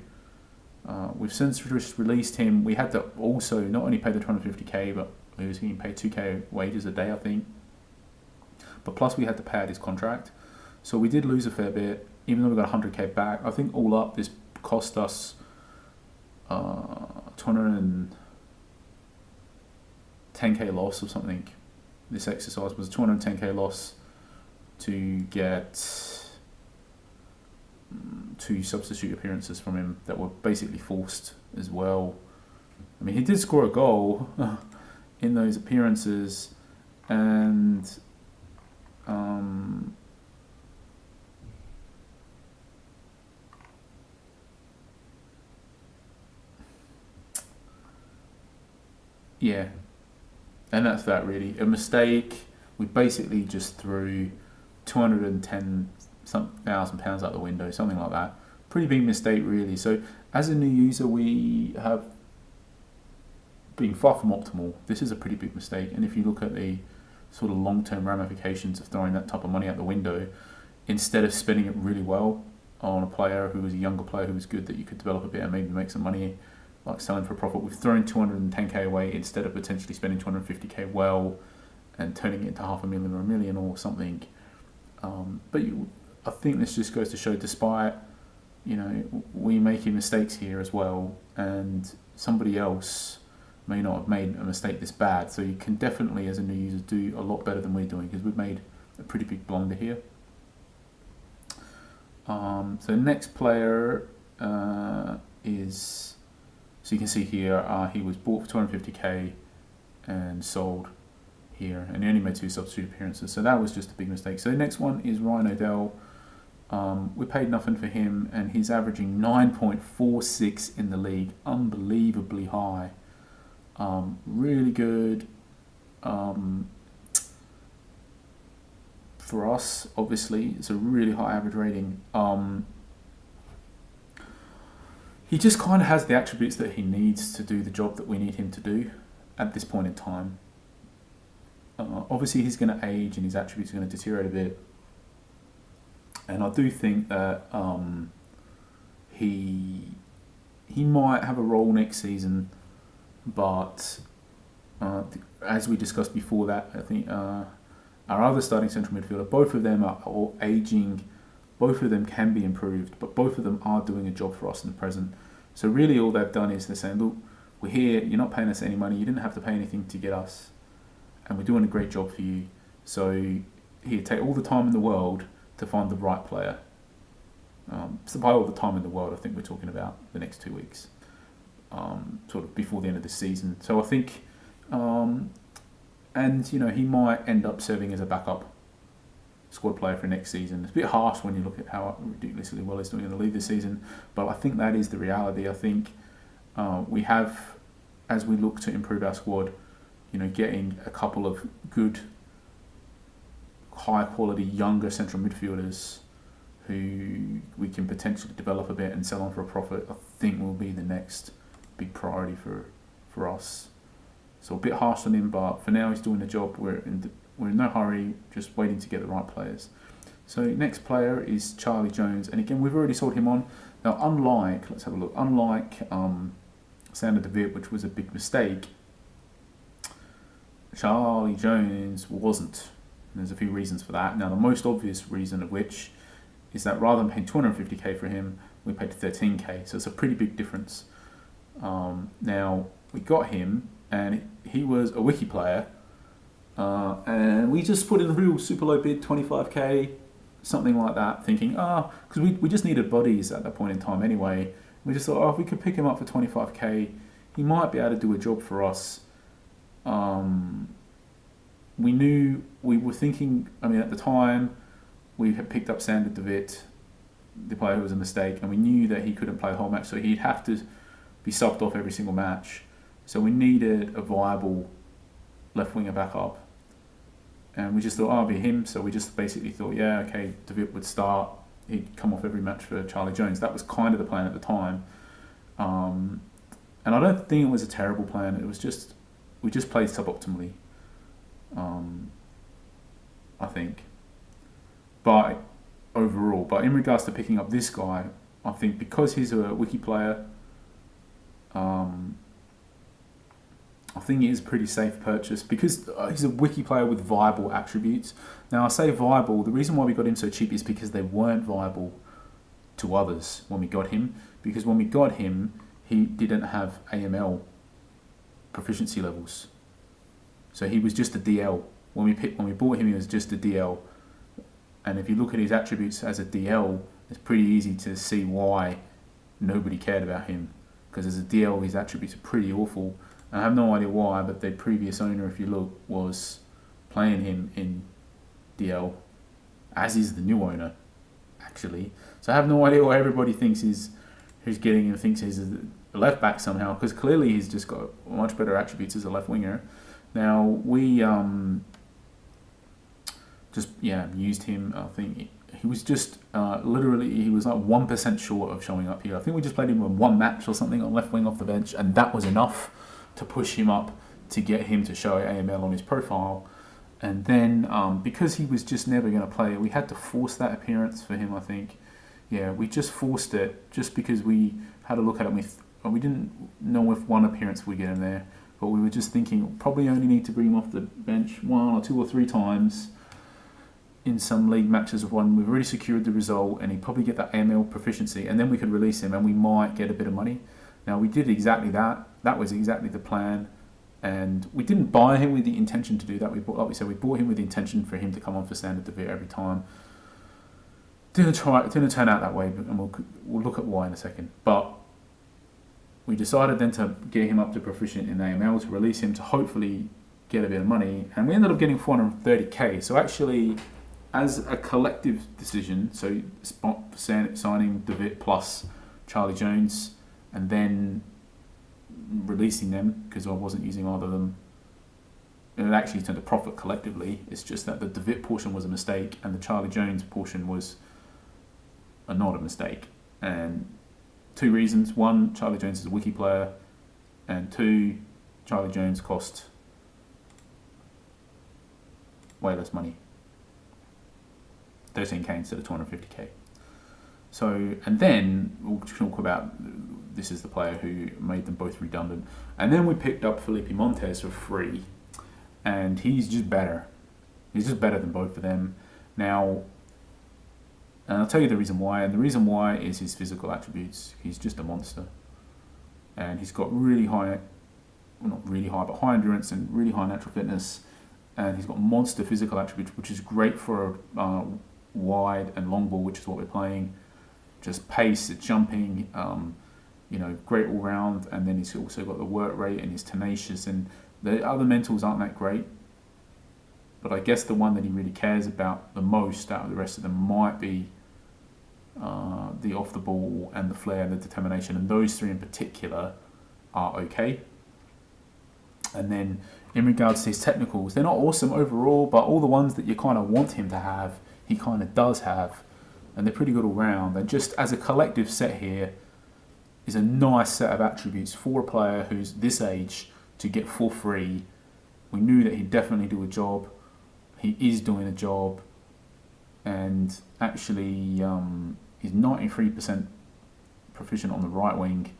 [SPEAKER 1] we've since just released him. We had to also not only pay the 250k, but he was getting paid 2k wages a day, I think. But plus we had to pay out his contract. So we did lose a fair bit, even though we got 100k back. I think all up this cost us 210k loss or something. This exercise was a 210k loss to get 2 substitute appearances from him that were basically forced as well. I mean, he did score a goal in those appearances, and yeah, and that's that really. A mistake. We basically just threw 210,000 pounds out the window, something like that. Pretty big mistake, really. So, as a new user, we have been far from optimal. This is a pretty big mistake, and if you look at the sort of long-term ramifications of throwing that type of money out the window, instead of spending it really well on a player who was a younger player who was good that you could develop a bit and maybe make some money, like selling for a profit, we've thrown 210k away instead of potentially spending 250k well and turning it into $500,000 or $1 million or something. But I think this just goes to show, despite we making mistakes here as well, and somebody else may not have made a mistake this bad. So you can definitely, as a new user, do a lot better than we're doing, because we've made a pretty big blunder here. So next player is, so you can see here, he was bought for 250k and sold here, and he only made 2 substitute appearances, so that was just a big mistake. So the next one is Ryan O'Dell. We paid nothing for him, and he's averaging 9.46 in the league, unbelievably high. Really good for us. Obviously, it's a really high average rating. He just kind of has the attributes that he needs to do the job that we need him to do at this point in time. Obviously, he's going to age and his attributes are going to deteriorate a bit. And I do think that he might have a role next season, but as we discussed before that, I think our other starting central midfielder, both of them are all aging. Both of them can be improved, but both of them are doing a job for us in the present. So really all they've done is they're saying, look, we're here, you're not paying us any money, you didn't have to pay anything to get us, and we're doing a great job for you. So here, take all the time in the world to find the right player. So by all the time in the world, I think we're talking about the next 2 weeks, sort of before the end of the season. So I think, and he might end up serving as a backup squad player for next season. It's a bit harsh when you look at how ridiculously well he's doing in the league this season, but I think that is the reality. I think we have, as we look to improve our squad, getting a couple of good, high quality younger central midfielders who we can potentially develop a bit and sell on for a profit, I think will be the next big priority for us. So a bit harsh on him, but for now he's doing the job. We're in no hurry, just waiting to get the right players. So next player is Charlie Jones, and again we've already sold him on. Now let's have a look, unlike Sander de Weerdt, which was a big mistake, Charlie Jones wasn't. And there's a few reasons for that. Now the most obvious reason of which is that rather than paying 250k for him, we paid 13k. So it's a pretty big difference. Now we got him, and he was a wiki player, and we just put in a real super low bid, 25k, something like that, thinking, because we just needed bodies at that point in time anyway. We just thought, if we could pick him up for 25k, he might be able to do a job for us. We were thinking, at the time, we had picked up Sander de Wit, the player who was a mistake, and we knew that he couldn't play the whole match, so he'd have to be subbed off every single match. So we needed a viable left winger backup. And we just thought, it'll be him. So we just basically thought, de Wit would start. He'd come off every match for Charlie Jones. That was kind of the plan at the time. And I don't think it was a terrible plan. It was just, we just played suboptimally, I think. But overall, in regards to picking up this guy, I think because he's a wiki player, I think it is a pretty safe purchase because he's a wiki player with viable attributes. Now I say viable, the reason why we got him so cheap is because they weren't viable to others when we got him. Because when we got him, he didn't have AML proficiency levels. So he was just a DL. When we bought him, he was just a DL. And if you look at his attributes as a DL, it's pretty easy to see why nobody cared about him. Because as a DL, his attributes are pretty awful. I have no idea why, but the previous owner, if you look, was playing him in DL, as is the new owner, actually. So I have no idea why everybody thinks who's getting him thinks he's a left back somehow, because clearly he's just got much better attributes as a left winger. Now we used him. I think he was just literally he was like 1% short of showing up here. I think we just played him in one match or something on left wing off the bench, and that was enough to push him up to get him to show AML on his profile. And then because he was just never going to play, we had to force that appearance for him, I think. Yeah, we just forced it just because we had a look at it and we didn't know if one appearance would get him there, but we were just thinking probably only need to bring him off the bench 1 or 2 or 3 times in some league matches when we've already secured the result, and he'd probably get that AML proficiency, and then we could release him and we might get a bit of money. Now we did exactly that. That was exactly the plan, and we didn't buy him with the intention to do that. We bought him with the intention for him to come on for Sander de Wit every time. Didn't turn out that way, and we'll look at why in a second. But we decided then to get him up to proficient in AML, to release him, to hopefully get a bit of money, and we ended up getting 430k. So actually, as a collective decision, so signing de Wit plus Charlie Jones, and then releasing them because I wasn't using either of them, and it actually turned to profit collectively. It's just that the de Wit portion was a mistake and the Charlie Jones portion was not a mistake. And 2 reasons: 1, Charlie Jones is a wiki player, and 2, Charlie Jones cost way less money, 13k instead of 250k. So, and then we'll talk about, this is the player who made them both redundant. And then we picked up Felipe Montes for free, and he's just better. He's just better than both of them. Now, and I'll tell you the reason why, and the reason why is his physical attributes. He's just a monster. And he's got really high, well not really high, but high endurance and really high natural fitness. And he's got monster physical attributes, which is great for wide and long ball, which is what we're playing. Just pace, jumping, great all round, and then he's also got the work rate and he's tenacious, and the other mentals aren't that great. But I guess the one that he really cares about the most out of the rest of them might be the off the ball and the flair and the determination, and those 3 in particular are okay. And then in regards to his technicals, they're not awesome overall, but all the ones that you kind of want him to have, he kind of does have. And they're pretty good all round. And just as a collective set here is a nice set of attributes for a player who's this age to get for free. We knew that he'd definitely do a job. He is doing a job. And actually, he's 93% proficient on the right wing.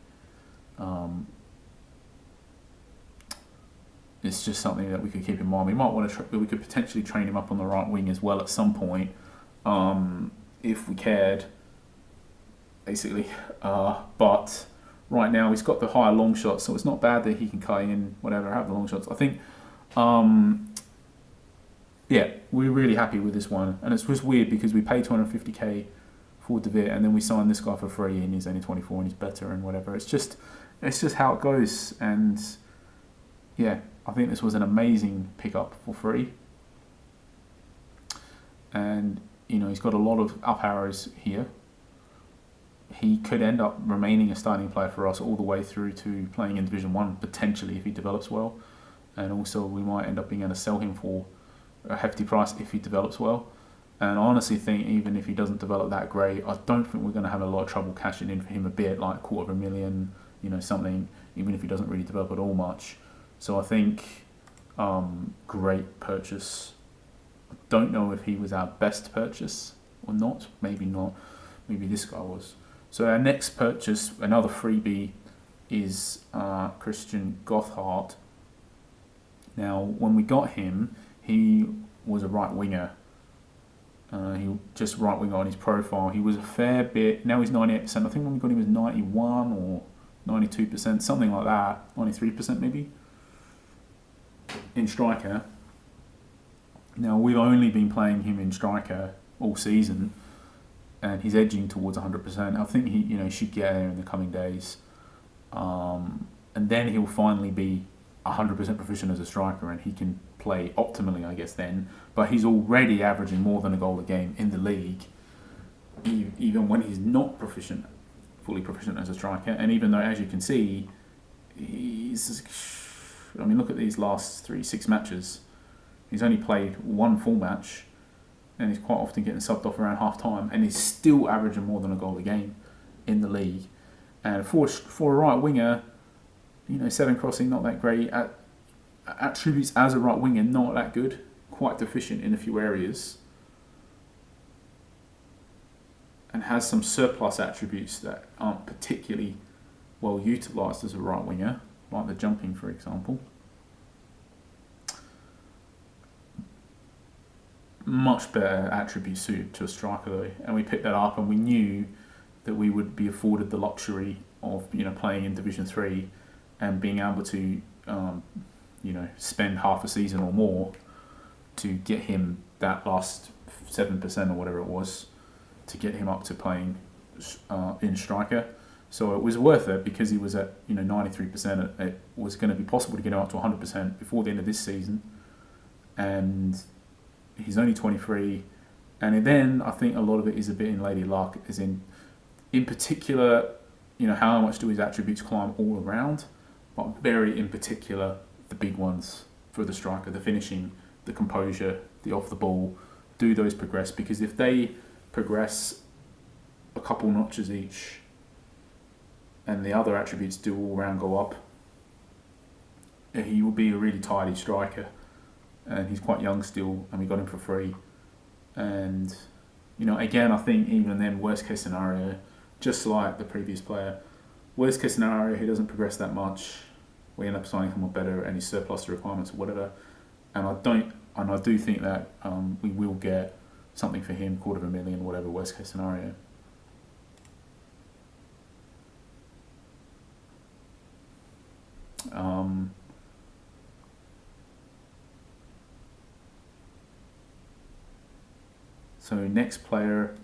[SPEAKER 1] It's just something that we could keep in mind. We might want to. We could potentially train him up on the right wing as well at some point. if we cared, basically. But right now he's got the higher long shots, so it's not bad that he can cut in, whatever, have the long shots. I think, yeah, we're really happy with this one. And it's just weird because we paid 250k for De Ligt and then we signed this guy for free and he's only 24 and he's better and whatever. It's just how it goes. And yeah, I think this was an amazing pickup for free. And, you know, he's got a lot of up arrows here. He could end up remaining a starting player for us all the way through to playing in Division 1, potentially, if he develops well. And also, we might end up being able to sell him for a hefty price if he develops well. And I honestly think even if he doesn't develop that great, I don't think we're going to have a lot of trouble cashing in for him a bit, like $250,000, you know, something, even if he doesn't really develop at all much. So I think great purchase. I don't know if he was our best purchase or not. Maybe not. Maybe this guy was. So our next purchase, another freebie, is Christian Gothard. Now, when we got him, he was a right winger. He just right winger on his profile. He was a fair bit. Now he's 98%. I think when we got him, he was 91 or 92%, something like that. 93% maybe in striker. Now we've only been playing him in striker all season, and he's edging towards 100%. I think he, you know, should get there in the coming days, and then he'll finally be 100% proficient as a striker, and he can play optimally, I guess. Then, but he's already averaging more than a goal a game in the league, even when he's not fully proficient as a striker. And even though, as you can see, he's, I mean, look at these last 6 matches. He's only played one full match, and he's quite often getting subbed off around half time, and he's still averaging more than a goal a game in the league. And for a right winger, you know, 7 crossing, not that great. Attributes as a right winger, not that good. Quite deficient in a few areas. And has some surplus attributes that aren't particularly well utilised as a right winger, like the jumping, for example. Much better attributes suited to a striker though, and we picked that up, and we knew that we would be afforded the luxury of, you know, playing in Division 3 and being able to, you know, spend half a season or more to get him that last 7% or whatever it was, to get him up to playing in striker. So it was worth it because he was at, you know, 93%. It was going to be possible to get him up to 100% before the end of this season, and he's only 23, and then I think a lot of it is a bit in lady luck, as in particular, you know, how much do his attributes climb all around, but very in particular, the big ones for the striker, the finishing, the composure, the off the ball, do those progress? Because if they progress a couple notches each, and the other attributes do all round go up, he will be a really tidy striker. And he's quite young still, and we got him for free. And, you know, again, I think even then, worst case scenario, just like the previous player, worst case scenario, he doesn't progress that much. We end up signing someone better, and he's surplus to requirements or whatever. And I do think that we will get something for him, $250,000, whatever, worst case scenario. So next player,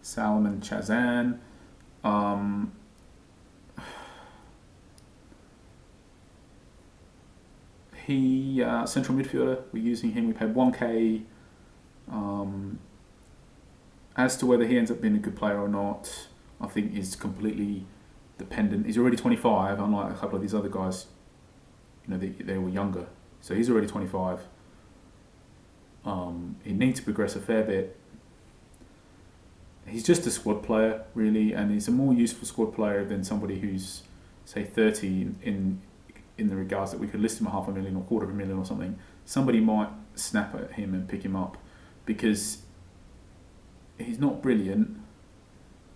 [SPEAKER 1] Salomon Chazan. He central midfielder. We're using him. We paid 1k. As to whether he ends up being a good player or not, I think is completely dependent. He's already 25, unlike a couple of these other guys. You know, they were younger, so he's already 25. He needs to progress a fair bit. He's just a squad player, really, and he's a more useful squad player than somebody who's, say, 30 in the regards that we could list him at $500,000 or $250,000 or something. Somebody might snap at him and pick him up because he's not brilliant,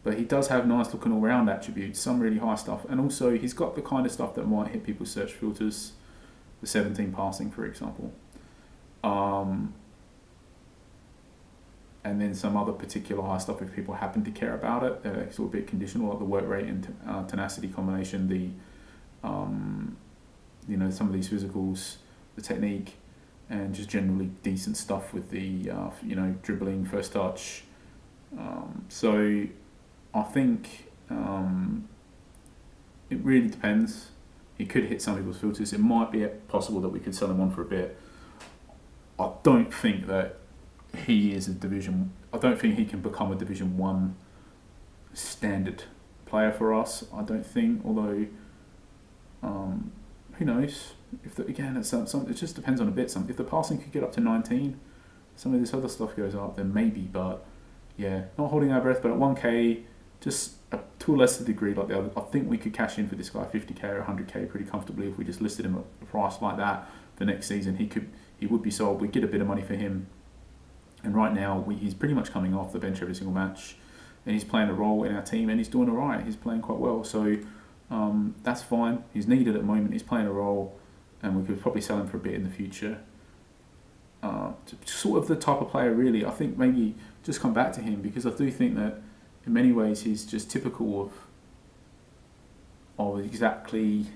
[SPEAKER 1] but he does have nice looking all-round attributes, some really high stuff, and also he's got the kind of stuff that might hit people's search filters, the 17 passing, for example. and then some other particular high stuff if people happen to care about it. They're sort of a bit conditional, like the work rate and tenacity combination, the some of these physicals, the technique, and just generally decent stuff with the dribbling, first touch. So I think it really depends. He could hit some people's filters. It might be possible that we could sell him on for a bit. I don't think that he is I don't think he can become a Division 1 standard player for us. I don't think, although who knows? It just depends on a bit. If the passing could get up to 19, some of this other stuff goes up, then maybe. But yeah, not holding our breath. But at 1K, just to a lesser degree, like the other, I think we could cash in for this guy 50k or 100k pretty comfortably if we just listed him at a price like that. The next season, he would be sold. We'd get a bit of money for him. And right now, he's pretty much coming off the bench every single match, and he's playing a role in our team, and he's doing all right. He's playing quite well, so that's fine. He's needed at the moment. He's playing a role, and we could probably sell him for a bit in the future. Sort of the type of player, really. I think maybe just come back to him, because I do think that in many ways he's just typical of exactly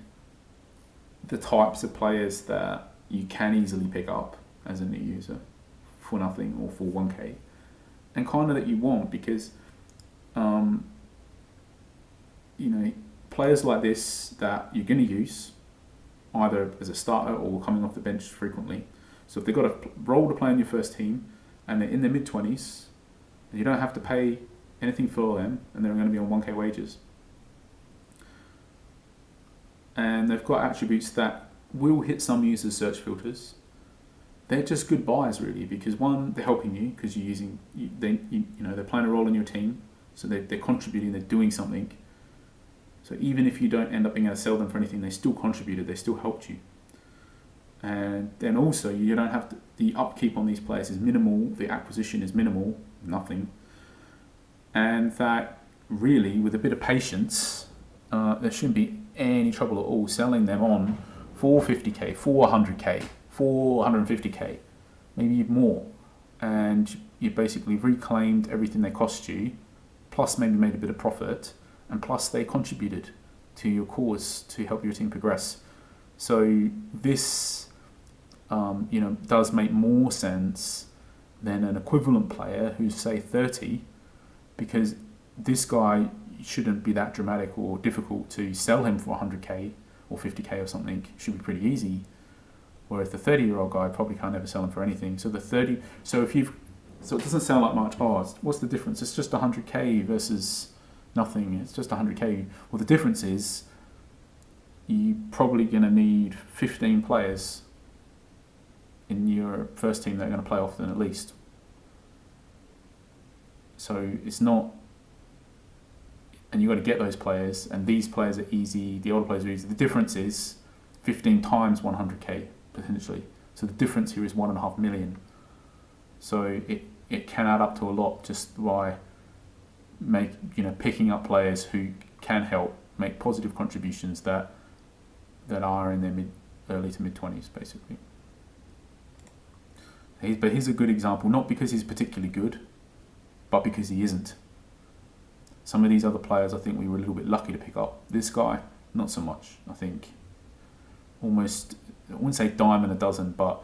[SPEAKER 1] the types of players that you can easily pick up as a new user for nothing or for 1k, and kind of that you want, because players like this that you're going to use either as a starter or coming off the bench frequently. So if they've got a role to play in your first team and they're in their mid-20s, you don't have to pay anything for them, and they're going to be on 1k wages. And they've got attributes that will hit some users' search filters. They're just good buys, really, because one, they're helping you because they're playing a role in your team, so they're contributing, they're doing something. So even if you don't end up being able to sell them for anything, they still contributed, they still helped you. And then also, you don't have to, the upkeep on these players is minimal, the acquisition is minimal, nothing. And that really, with a bit of patience, there shouldn't be any trouble at all selling them on for 50k, for 100k, for 150k, maybe even more. And you basically reclaimed everything they cost you, plus maybe made a bit of profit, and plus they contributed to your cause to help your team progress. So this does make more sense than an equivalent player who's, say, 30, because this guy shouldn't be that dramatic or difficult to sell him for 100k or 50k or something. It should be pretty easy. Whereas the 30-year-old guy probably can't ever sell him for anything. So it doesn't sound like much. What's the difference? It's just 100k versus nothing. It's just 100k. Well, the difference is you're probably going to need 15 players in your first team that are going to play often at least. So it's not, and you've got to get those players, and these players are easy, the older players are easy. The difference is 15 times 100k potentially. So the difference here is 1.5 million. So it can add up to a lot just by picking up players who can help make positive contributions that are in their early to mid 20s basically. But he's a good example, not because he's particularly good, but because he isn't. Some of these other players, I think we were a little bit lucky to pick up. This guy, not so much. I think almost, I wouldn't say dime in a dozen, but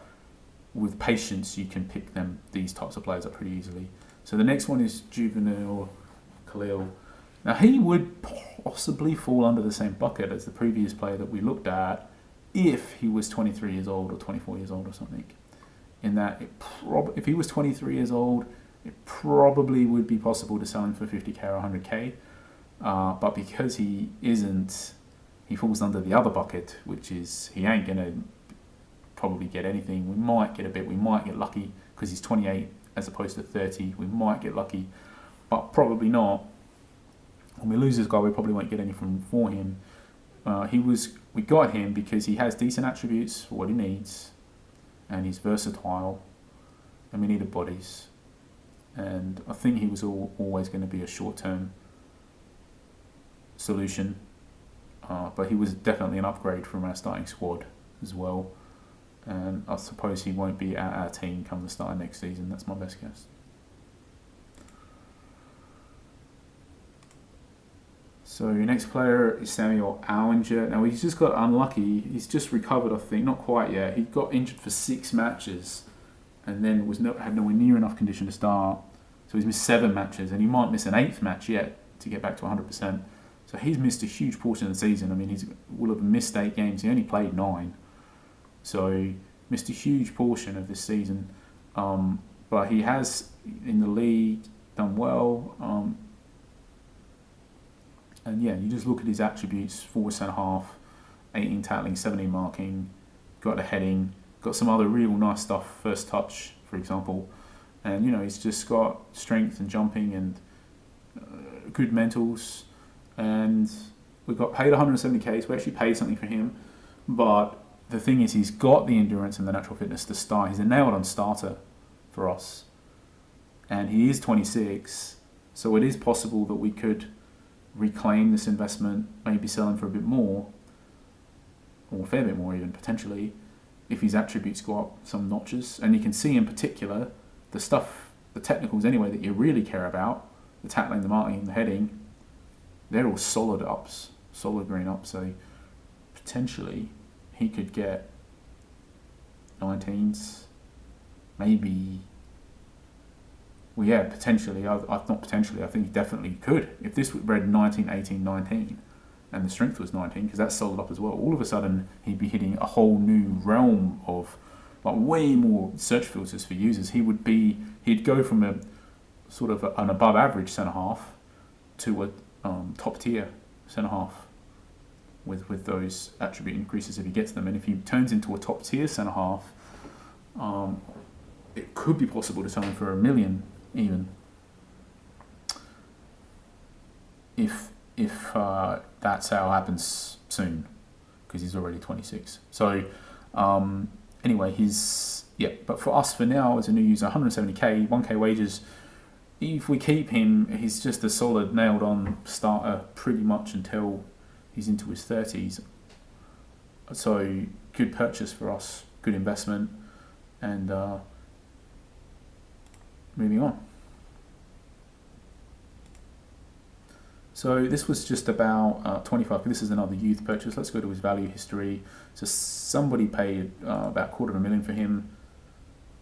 [SPEAKER 1] with patience you can pick these types of players up pretty easily. So the next one is Juvenile Khalil. Now he would possibly fall under the same bucket as the previous player that we looked at if he was 23 years old or 24 years old or something. In that, if he was 23 years old, it probably would be possible to sell him for 50k or 100k. But because he isn't, he falls under the other bucket, which is he ain't going to probably get anything. We might get a bit, we might get lucky because he's 28 as opposed to 30. We might get lucky, but probably not. When we lose this guy, we probably won't get anything for him. We got him because he has decent attributes for what he needs, and he's versatile, and we needed bodies. And I think he was always going to be a short-term solution, but he was definitely an upgrade from our starting squad as well. And I suppose he won't be at our team come the start of next season. That's my best guess. So your next player is Samuel Allinger. Now he's just got unlucky. He's just recovered, I think, not quite yet. He got injured for 6 matches, and then had nowhere near enough condition to start. So he's missed 7 matches, and he might miss an 8th match yet to get back to 100%. So he's missed a huge portion of the season. I mean, he will have missed 8 games. He only played 9, so he missed a huge portion of this season. But he has in the league done well. And yeah, you just look at his attributes: 4 centre half, 18 tackling, 17 marking, got the heading, got some other real nice stuff. First touch, for example, and he's just got strength and jumping and good mentals. And we got paid 170k, so we actually paid something for him. But the thing is, he's got the endurance and the natural fitness to start. He's a nailed-on starter for us, and he is 26, so it is possible that we could reclaim this investment, maybe sell him for a bit more, or a fair bit more even, potentially, if his attributes go up some notches. And you can see in particular the technicals anyway, that you really care about, the tackling, the marking, the heading, they're all solid ups, solid green ups. So potentially he could get 19s, maybe. Well, yeah, potentially. Not potentially. I think he definitely could. If this read 19, 18, 19, and the strength was 19, because that's solid up as well, all of a sudden he'd be hitting a whole new realm of way more search filters for users. He'd go from a sort of an above average centre half to a top tier centre half with those attribute increases if he gets them. And if he turns into a top tier centre half, it could be possible to sell him for $1 million even, if that sale happens soon, because he's already 26. So anyway, but for us, for now, as a new user, 170k, 1k wages. If we keep him, he's just a solid nailed-on starter pretty much until he's into his 30s. So good purchase for us, good investment, and moving on. So this was just about 25. This is another youth purchase. Let's go to his value history. So somebody paid about $250,000 for him.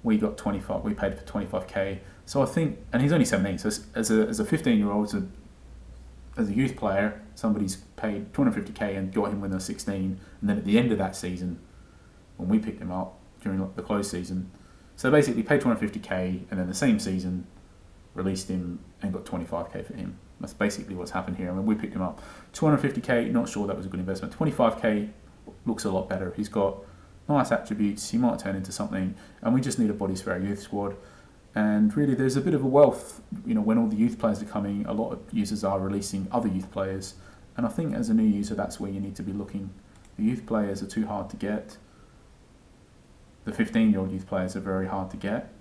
[SPEAKER 1] We got 25. We paid for 25k. So I think, and he's only 17. So as a 15-year-old, as a youth player, somebody's paid 250k and got him when they're 16. And then at the end of that season, when we picked him up during the close season, so basically paid 250k, and then the same season released him and got 25k for him. That's basically what's happened here. I mean, we picked him up 250k. Not sure that was a good investment. 25k looks a lot better. He's got nice attributes. He might turn into something, and we just need a bodies for our youth squad. And really, there's a bit of a wealth. When all the youth players are coming, a lot of users are releasing other youth players, and I think as a new user, that's where you need to be looking. The youth players are too hard to get. The 15-year-old youth players are very hard to get,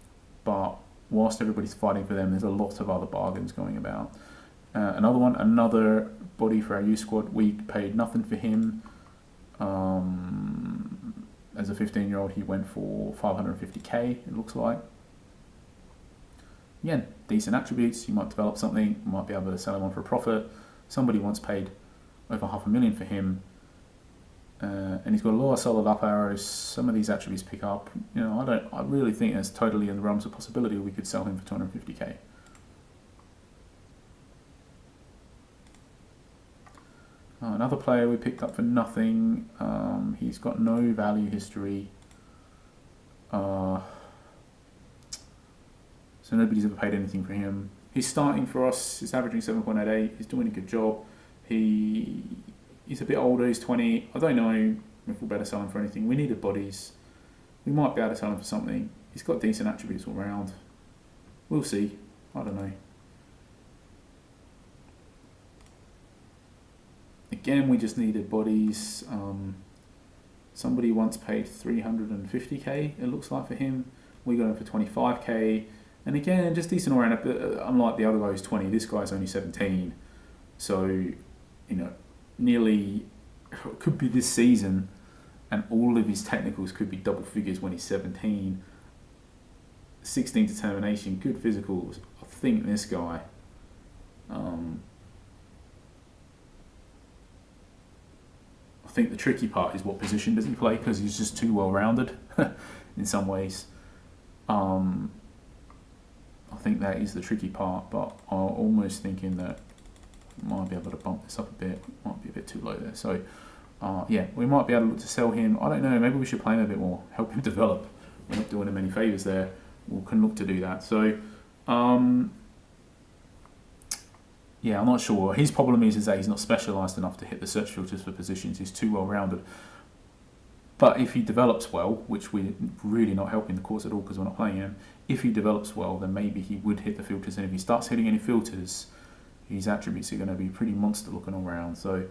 [SPEAKER 1] but whilst everybody's fighting for them, there's a lot of other bargains going about. Another body for our youth squad. We paid nothing for him. As a 15-year-old, he went for 550k, it looks like. Again, decent attributes. You might develop something, you might be able to sell him on for a profit. Somebody once paid over $500,000 for him. And he's got a lot of solid up arrows. Some of these attributes pick up. I really think it's totally in the realms of possibility we could sell him for 250k. Another player we picked up for nothing. He's got no value history. So nobody's ever paid anything for him. He's starting for us. He's averaging 7.88. He's doing a good job. He's a bit older. He's 20. I don't know if we'll better sell him for anything. We needed bodies. We might be able to sell him for something. He's got decent attributes all round. We'll see. I don't know. Again, we just needed bodies. Somebody once paid 350k, it looks like, for him. We got him for 25k. And again, just decent all round. Unlike the other guy who's 20, this guy's only 17. So, nearly, could be this season, and all of his technicals could be double figures when he's 17. 16 determination, good physicals. I think this guy think the tricky part is what position does he play, because he's just too well rounded in some ways. I think that is the tricky part, but I'm almost thinking that we might be able to bump this up a bit. Might be a bit too low there. So yeah, we might be able to look to sell him. I don't know, maybe we should play him a bit more, help him develop. We're not doing him any favours there. We can look to do that. So yeah, I'm not sure. His problem is that he's not specialised enough to hit the search filters for positions. He's too well rounded. But if he develops well, which we're really not helping the cause at all because we're not playing him, if he develops well, then maybe he would hit the filters. And if he starts hitting any filters, his attributes are going to be pretty monster looking all round. So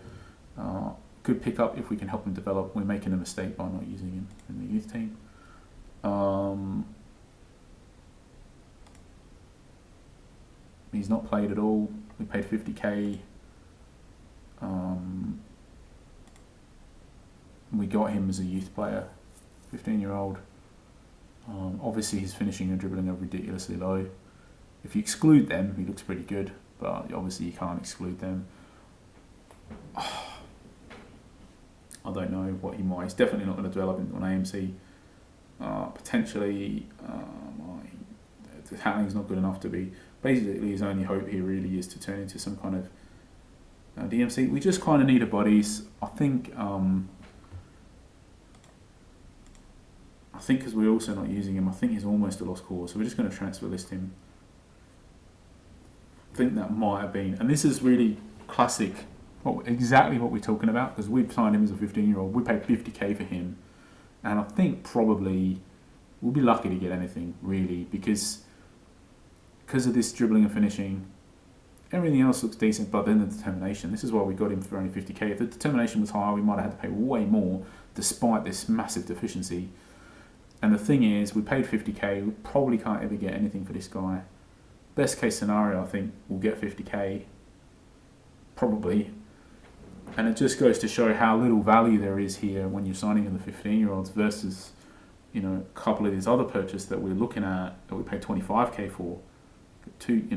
[SPEAKER 1] good pickup if we can help him develop. We're making a mistake by not using him in the youth team. He's not played at all. We paid 50k. We got him as a youth player, 15-year-old. Obviously his finishing and dribbling are ridiculously low. If you exclude them, he looks pretty good, but obviously you can't exclude them. I don't know what he might. He's definitely not going to develop on AMC. Potentially, the handling's not good enough to be. Basically, his only hope here really is to turn into some kind of DMC. We just kind of need a bodies. I think because we're also not using him, I think he's almost a lost cause. So we're just going to transfer list him. I think that might have been, and this is really classic, exactly what we're talking about, because we've signed him as a 15-year-old. We paid 50k for him, and I think probably we'll be lucky to get anything really, because of this dribbling and finishing. Everything else looks decent, but then the determination. This is why we got him for only 50k. If the determination was higher, we might have had to pay way more, despite this massive deficiency. And the thing is, we paid 50k. We probably can't ever get anything for this guy. Best case scenario, I think we'll get 50k, probably. And it just goes to show how little value there is here when you're signing in the 15-year-olds versus, you know, a couple of these other purchases that we're looking at that we paid 25k for. So you've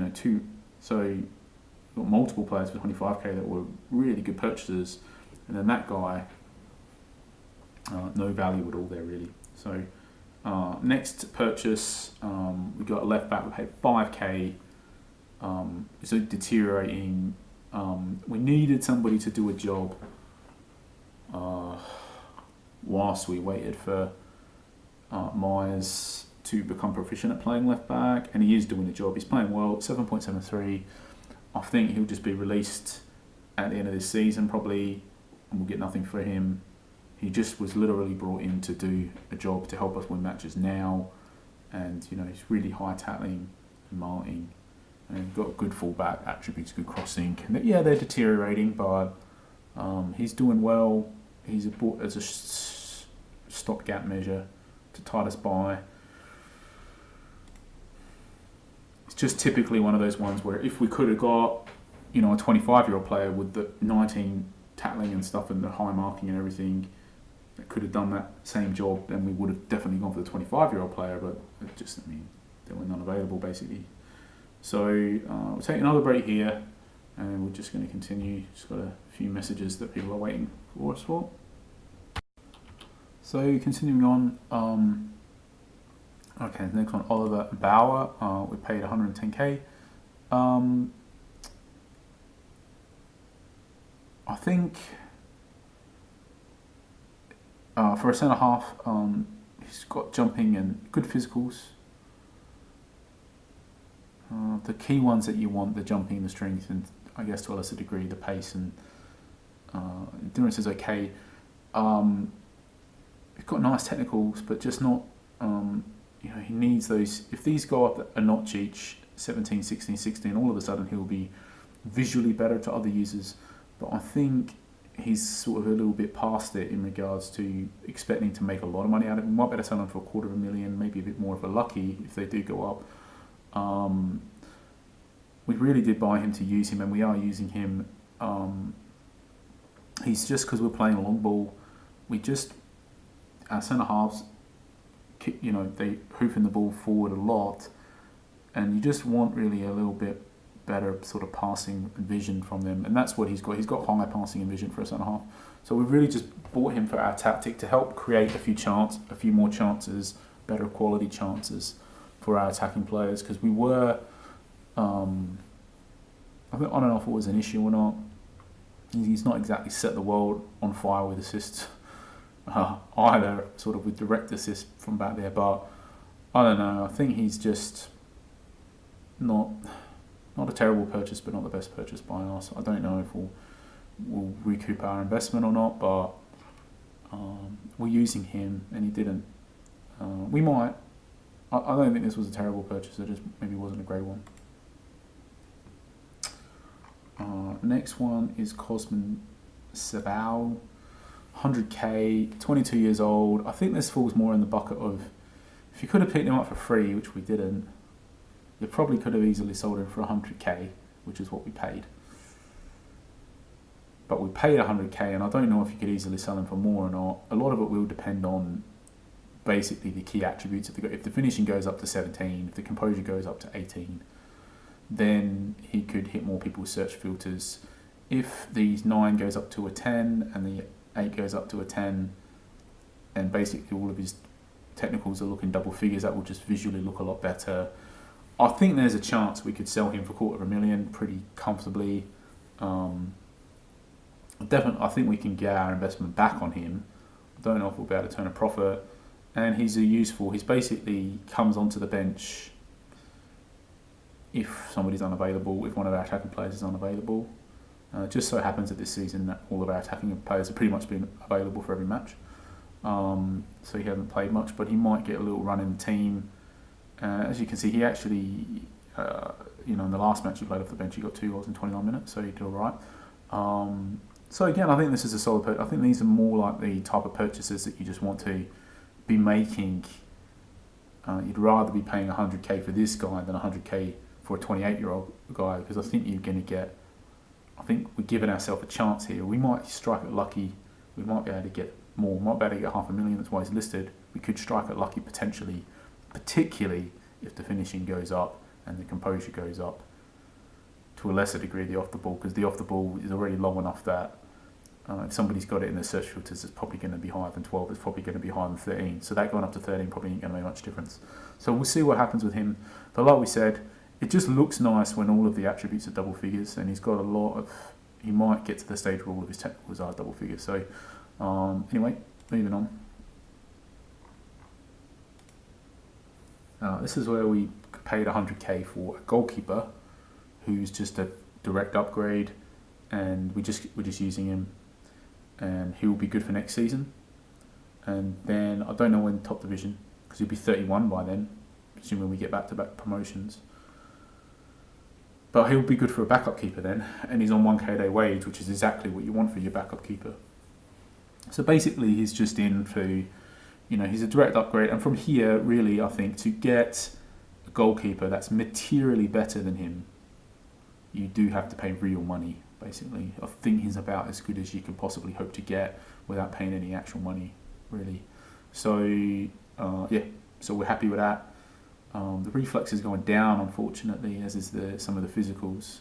[SPEAKER 1] got multiple players for 25k that were really good purchases, and then that guy, no value at all there really. So next purchase, we got a left back. We paid 5k. It's deteriorating. We needed somebody to do a job whilst we waited for Myers to become proficient at playing left back, and he is doing the job. He's playing well, 7.73. I think he'll just be released at the end of this season probably, and we'll get nothing for him. He just was literally brought in to do a job to help us win matches now, and you know, he's really high tackling and marking, and got good fullback attributes, good crossing. And yeah, they're deteriorating, but he's doing well. He's bought as a stopgap measure to tide us by. It's just typically one of those ones where if we could have got, you know, a 25-year-old player with the 19 tackling and stuff and the high marking and everything that could have done that same job, then we would have definitely gone for the 25-year-old player, but it just, I mean, there were none available basically. So we'll take another break here, and we're just going to continue. Just got a few messages that people are waiting for us for. So continuing on, okay, the next one, Oliver Bauer. We paid 110k. I think for a centre half, he's got jumping and good physicals. The key ones that you want, the jumping, the strength, and I guess to a lesser degree the pace and endurance is okay. He's got nice technicals, but just not, you know, he needs those. If these go up a notch each, 17, 16, 16, all of a sudden he'll be visually better to other users. But I think he's sort of a little bit past it in regards to expecting to make a lot of money out of him. Might better sell him for $250,000, maybe a bit more if we're lucky if they do go up. We really did buy him to use him, and we are using him. He's just, because we're playing a long ball, our centre halves, they hoofing the ball forward a lot, and you just want really a little bit better sort of passing vision from them, and that's what he's got. He's got high passing and vision for a centre half. So we've really just bought him for our tactic to help create a few more chances, better quality chances for our attacking players, because we were. I don't know if it was an issue or not. He's not exactly set the world on fire with assists either, sort of with direct assists from back there. But I don't know. I think he's just not a terrible purchase, but not the best purchase by us. I don't know if we'll recoup our investment or not, but we're using him, and he didn't. We might. I don't think this was a terrible purchase. It just maybe wasn't a great one. Next one is Cosmin Sabal, 100k, 22 years old. I think this falls more in the bucket of, if you could have picked him up for free, which we didn't, you probably could have easily sold him for 100k, which is what we paid. But we paid 100k, and I don't know if you could easily sell him for more or not. A lot of it will depend on basically the key attributes. If the finishing goes up to 17, if the composure goes up to 18, then he could hit more people's search filters. If the 9 goes up to a 10 and the 8 goes up to a 10, and basically all of his technicals are looking double figures, that will just visually look a lot better. I think there's a chance we could sell him for $250,000 pretty comfortably. Definitely, I think we can get our investment back on him. I don't know if we'll be able to turn a profit. And he's basically comes onto the bench if somebody's unavailable, if one of our attacking players is unavailable. Just so happens that this season that all of our attacking players have pretty much been available for every match. So he hasn't played much, but he might get a little run in the team. As you can see, he actually, in the last match he played off the bench, he got 2 goals in 29 minutes, so he did all right. So again, I think this is a solid purchase. I think these are more like the type of purchases that you just want to be making. You'd rather be paying 100k for this guy than 100k for a 28-year-old guy, because I think you're going to get. I think we're giving ourselves a chance here. We might strike it lucky. We might be able to get more. We might be able to get $500,000. That's why he's listed. We could strike it lucky potentially, particularly if the finishing goes up and the composure goes up. To a lesser degree, the off the ball, because the off the ball is already long enough that if somebody's got it in their search filters, it's probably going to be higher than 12. It's probably going to be higher than 13. So that going up to 13 probably ain't going to make much difference. So we'll see what happens with him. But like we said, it just looks nice when all of the attributes are double figures, and he's got a lot of. He might get to the stage where all of his technicals are double figures. So anyway, moving on. This is where we paid 100k for a goalkeeper, who's just a direct upgrade, and we're just using him, and he will be good for next season. And then I don't know when top division, because he'll be 31 by then, assuming we get back-to-back promotions. But he'll be good for a backup keeper then, and he's on 1k a day wage, which is exactly what you want for your backup keeper. So basically, he's just in for, he's a direct upgrade, and from here, really, I think to get a goalkeeper that's materially better than him, you do have to pay real money, basically. I think he's about as good as you can possibly hope to get without paying any actual money, really. So, so we're happy with that. The reflex is going down, unfortunately, as is some of the physicals.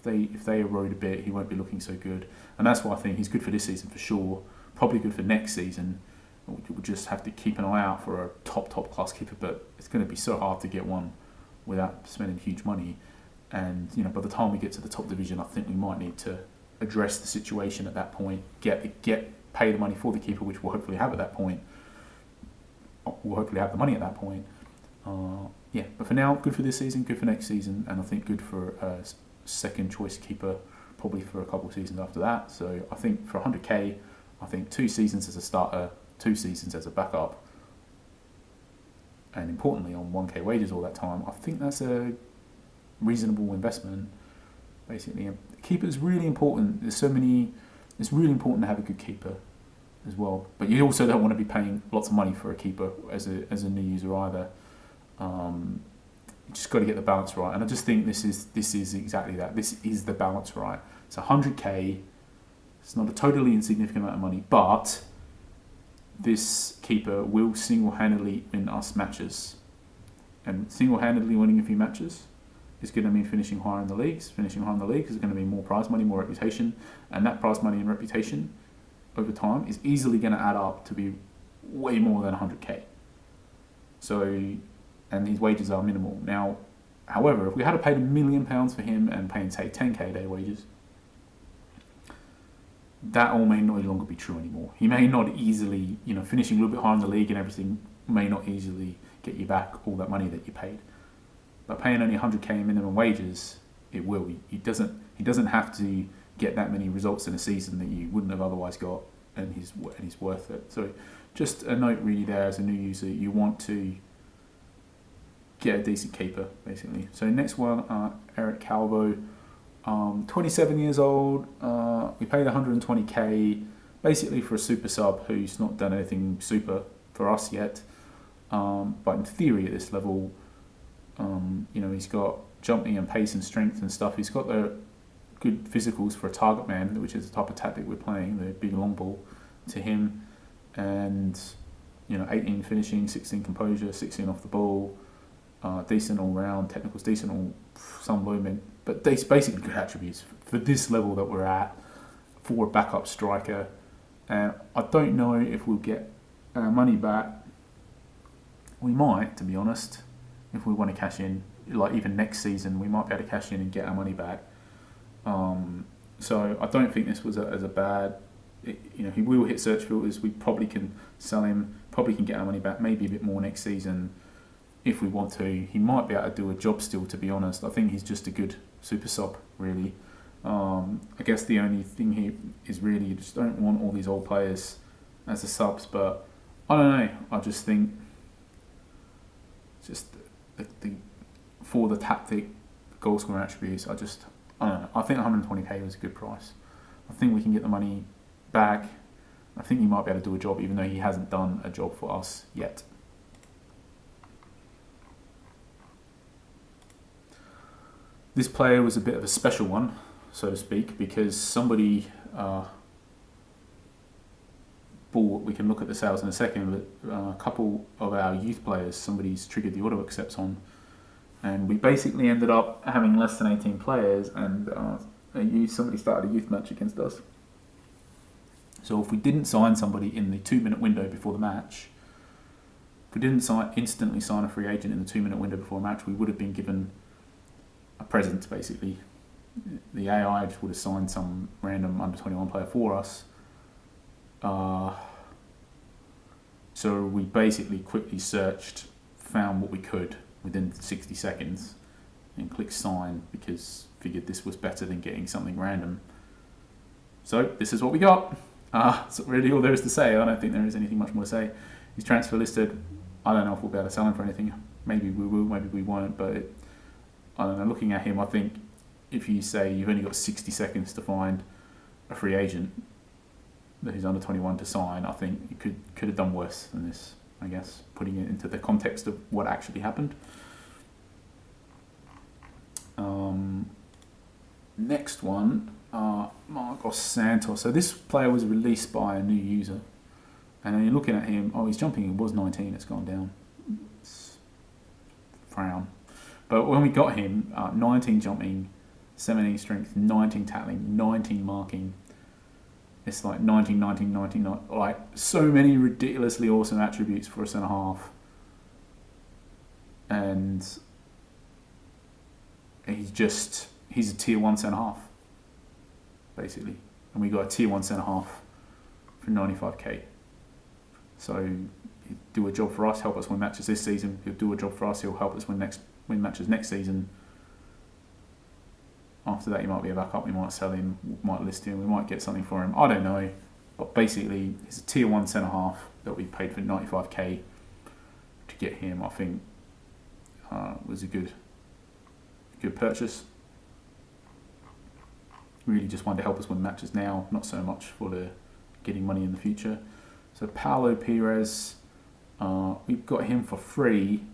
[SPEAKER 1] If they erode a bit, he won't be looking so good. And that's why I think he's good for this season for sure. Probably good for next season. We'll just have to keep an eye out for a top class keeper, but it's going to be so hard to get one without spending huge money. And by the time we get to the top division, I think we might need to address the situation at that point. Pay the money for the keeper, which we'll hopefully have at that point. We'll hopefully have the money at that point. But for now, good for this season, good for next season, and I think good for a second choice keeper, probably for a couple of seasons after that. So I think for 100k, I think 2 seasons as a starter, 2 seasons as a backup, and importantly on 1k wages all that time, I think that's a reasonable investment. Basically, keeper is really important. It's really important to have a good keeper as well. But you also don't want to be paying lots of money for a keeper as a new user either. You just got to get the balance right, and I just think this is exactly that. This is the balance right. It's 100k. It's not a totally insignificant amount of money, but this keeper will single-handedly win us matches, and single-handedly winning a few matches is going to mean finishing higher in the leagues. Finishing higher in the leagues is going to mean more prize money, more reputation, and that prize money and reputation over time is easily going to add up to be way more than 100k. So, and his wages are minimal. Now, however, if we had to pay £1 million for him and paying, say, 10k a day wages, that all may no longer be true anymore. He may not easily, finishing a little bit higher in the league and everything may not easily get you back all that money that you paid. But paying only 100k minimum wages, it will. He doesn't have to get that many results in a season that you wouldn't have otherwise got, and he's worth it. So just a note really there as a new user, you want to get a decent keeper basically. So next one, Eric Calvo, 27 years old. We paid 120k basically for a super sub who's not done anything super for us yet. But in theory at this level, he's got jumping and pace and strength and stuff. He's got the good physicals for a target man, which is the type of tactic we're playing, the big long ball to him. And, 18 finishing, 16 composure, 16 off the ball, decent all round, technicals decent, all some movement. But these basically good attributes for this level that we're at for a backup striker. And I don't know if we'll get our money back. We might, to be honest, if we want to cash in. Like even next season, we might be able to cash in and get our money back. So I don't think this was as a bad. He will hit search filters. We probably can sell him. Probably can get our money back. Maybe a bit more next season if we want to. He might be able to do a job still. To be honest, I think he's just a good super sub. Really, I guess the only thing here is really you just don't want all these old players as the subs. But I don't know. I just think just the for the tactic, goal scoring attributes. I don't know. I think 120k was a good price. I think we can get the money back. I think he might be able to do a job, even though he hasn't done a job for us yet. This player was a bit of a special one, so to speak, because somebody bought. We can look at the sales in a second, but a couple of our youth players, somebody's triggered the auto accepts on. And we basically ended up having less than 18 players, and somebody started a youth match against us. So if we didn't sign somebody in the 2-minute window before the match, if we didn't instantly sign a free agent in the 2-minute window before a match, we would have been given a present, basically. The AI just would have signed some random under-21 player for us. So we basically quickly searched, found what we could within 60 seconds and clicked sign because figured this was better than getting something random. So this is what we got. That's really all there is to say. I don't think there is anything much more to say. He's transfer listed. I don't know if we'll be able to sell him for anything. Maybe we will, maybe we won't, but I don't know. Looking at him, I think if you say you've only got 60 seconds to find a free agent that is under 21 to sign, I think you could have done worse than this, I guess, putting it into the context of what actually happened. Next one, Marcos Santos. So this player was released by a new user, and then you're looking at him. Oh, he's jumping. He was 19. It's gone down. It's frown. But when we got him, 19 jumping, 17 strength, 19 tackling, 19 marking. It's like 19, 19, 19, like so many ridiculously awesome attributes for a centre half. And he's a tier 1 centre half, basically. And we got a tier 1 centre half for 95k. So he'll do a job for us, help us win matches this season. He'll do a job for us, he'll help us win matches next season. After that, he might be a backup. We might sell him, we might list him, we might get something for him. I don't know. But basically, he's a tier 1 centre half that we paid for 95k to get him. I think was a good purchase. Really just wanted to help us win matches now, not so much for the getting money in the future. So Paulo Perez, we've got him for free,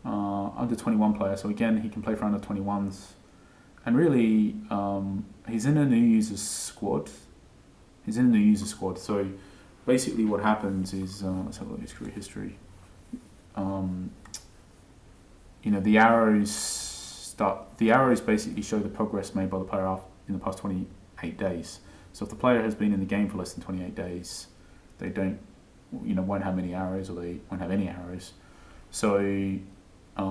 [SPEAKER 1] under 21 player. So again, he can play for under 21s. And really, he's in a new user squad. So basically what happens is, let's have a look at his career history. The arrows the arrows basically show the progress made by the player in the past 28 days. So if the player has been in the game for less than 28 days, they won't have many arrows, or they won't have any arrows. So I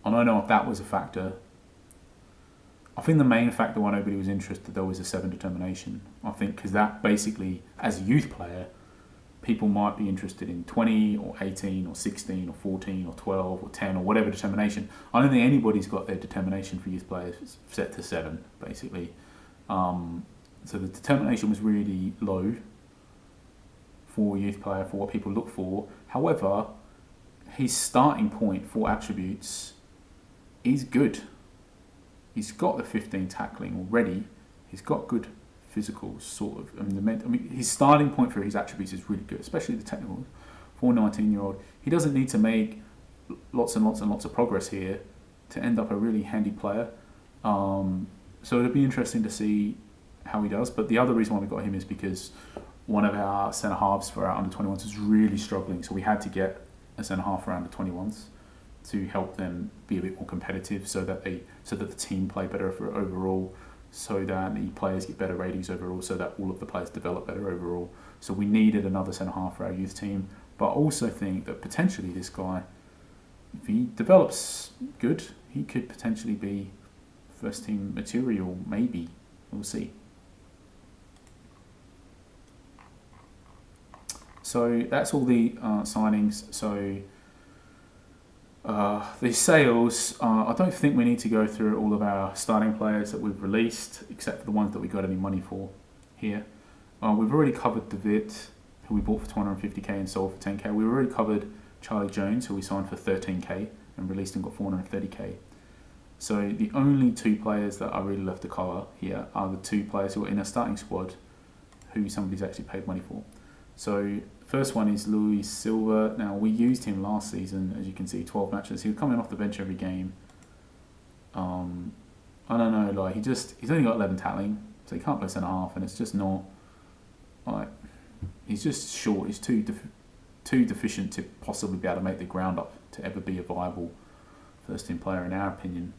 [SPEAKER 1] don't know if that was a factor. I think the main factor why nobody was interested though was the 7 determination. I think because that basically, as a youth player, people might be interested in 20 or 18 or 16 or 14 or 12 or 10 or whatever determination. I don't think anybody's got their determination for youth players set to 7, basically. So the determination was really low for a youth player, for what people look for. However, his starting point for attributes is good. He's got the 15 tackling already. He's got good physical sort of. His starting point for his attributes is really good, especially the technical. For a 19-year-old, he doesn't need to make lots and lots and lots of progress here to end up a really handy player. So it'll be interesting to see how he does. But the other reason why we got him is because one of our centre halves for our under 21s was really struggling, so we had to get a centre half for our under 21s to help them be a bit more competitive, so that the team play better for overall, so that the players get better ratings overall, so that all of the players develop better overall. So we needed another centre half for our youth team, but I also think that potentially this guy, if he develops good, he could potentially be first team material. Maybe, we'll see. So that's all the signings. So the sales, I don't think we need to go through all of our starting players that we've released, except for the ones that we got any money for here. We've already covered DeVitt, who we bought for 250k and sold for 10k. We've already covered Charlie Jones, who we signed for 13k and released and got 430k. So the only two players that are really left to cover here are the two players who are in a starting squad who somebody's actually paid money for. So first one is Luis Silva. Now, we used him last season, as you can see, 12 matches. He was coming off the bench every game. I don't know, like he's only got 11 tackling, so he can't play centre half, and it's just not like he's just short. He's too deficient to possibly be able to make the ground up to ever be a viable first team player, in our opinion.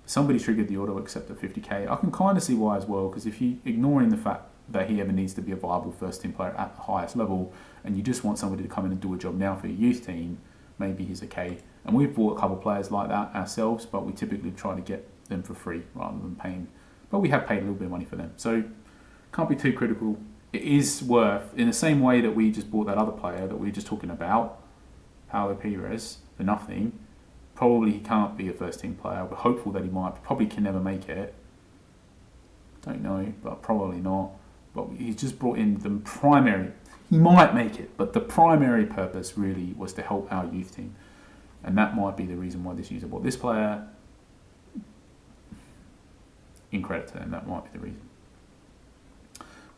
[SPEAKER 1] Somebody triggered the auto accept at 50k. I can kind of see why as well, because if you ignoring the fact that he ever needs to be a viable first team player at the highest level, and you just want somebody to come in and do a job now for your youth team, maybe he's okay. And we've bought a couple of players like that ourselves, but we typically try to get them for free rather than paying. But we have paid a little bit of money for them, so can't be too critical. It is worth, in the same way that we just bought that other player that we were just talking about, Paulo Pires, for nothing. Probably he can't be a first team player. We're hopeful that he might. Probably can never make it. Don't know, but probably not. But he's just brought in the primary. He might make it, but the primary purpose really was to help our youth team, and that might be the reason why this user bought this player. In credit to them, that might be the reason.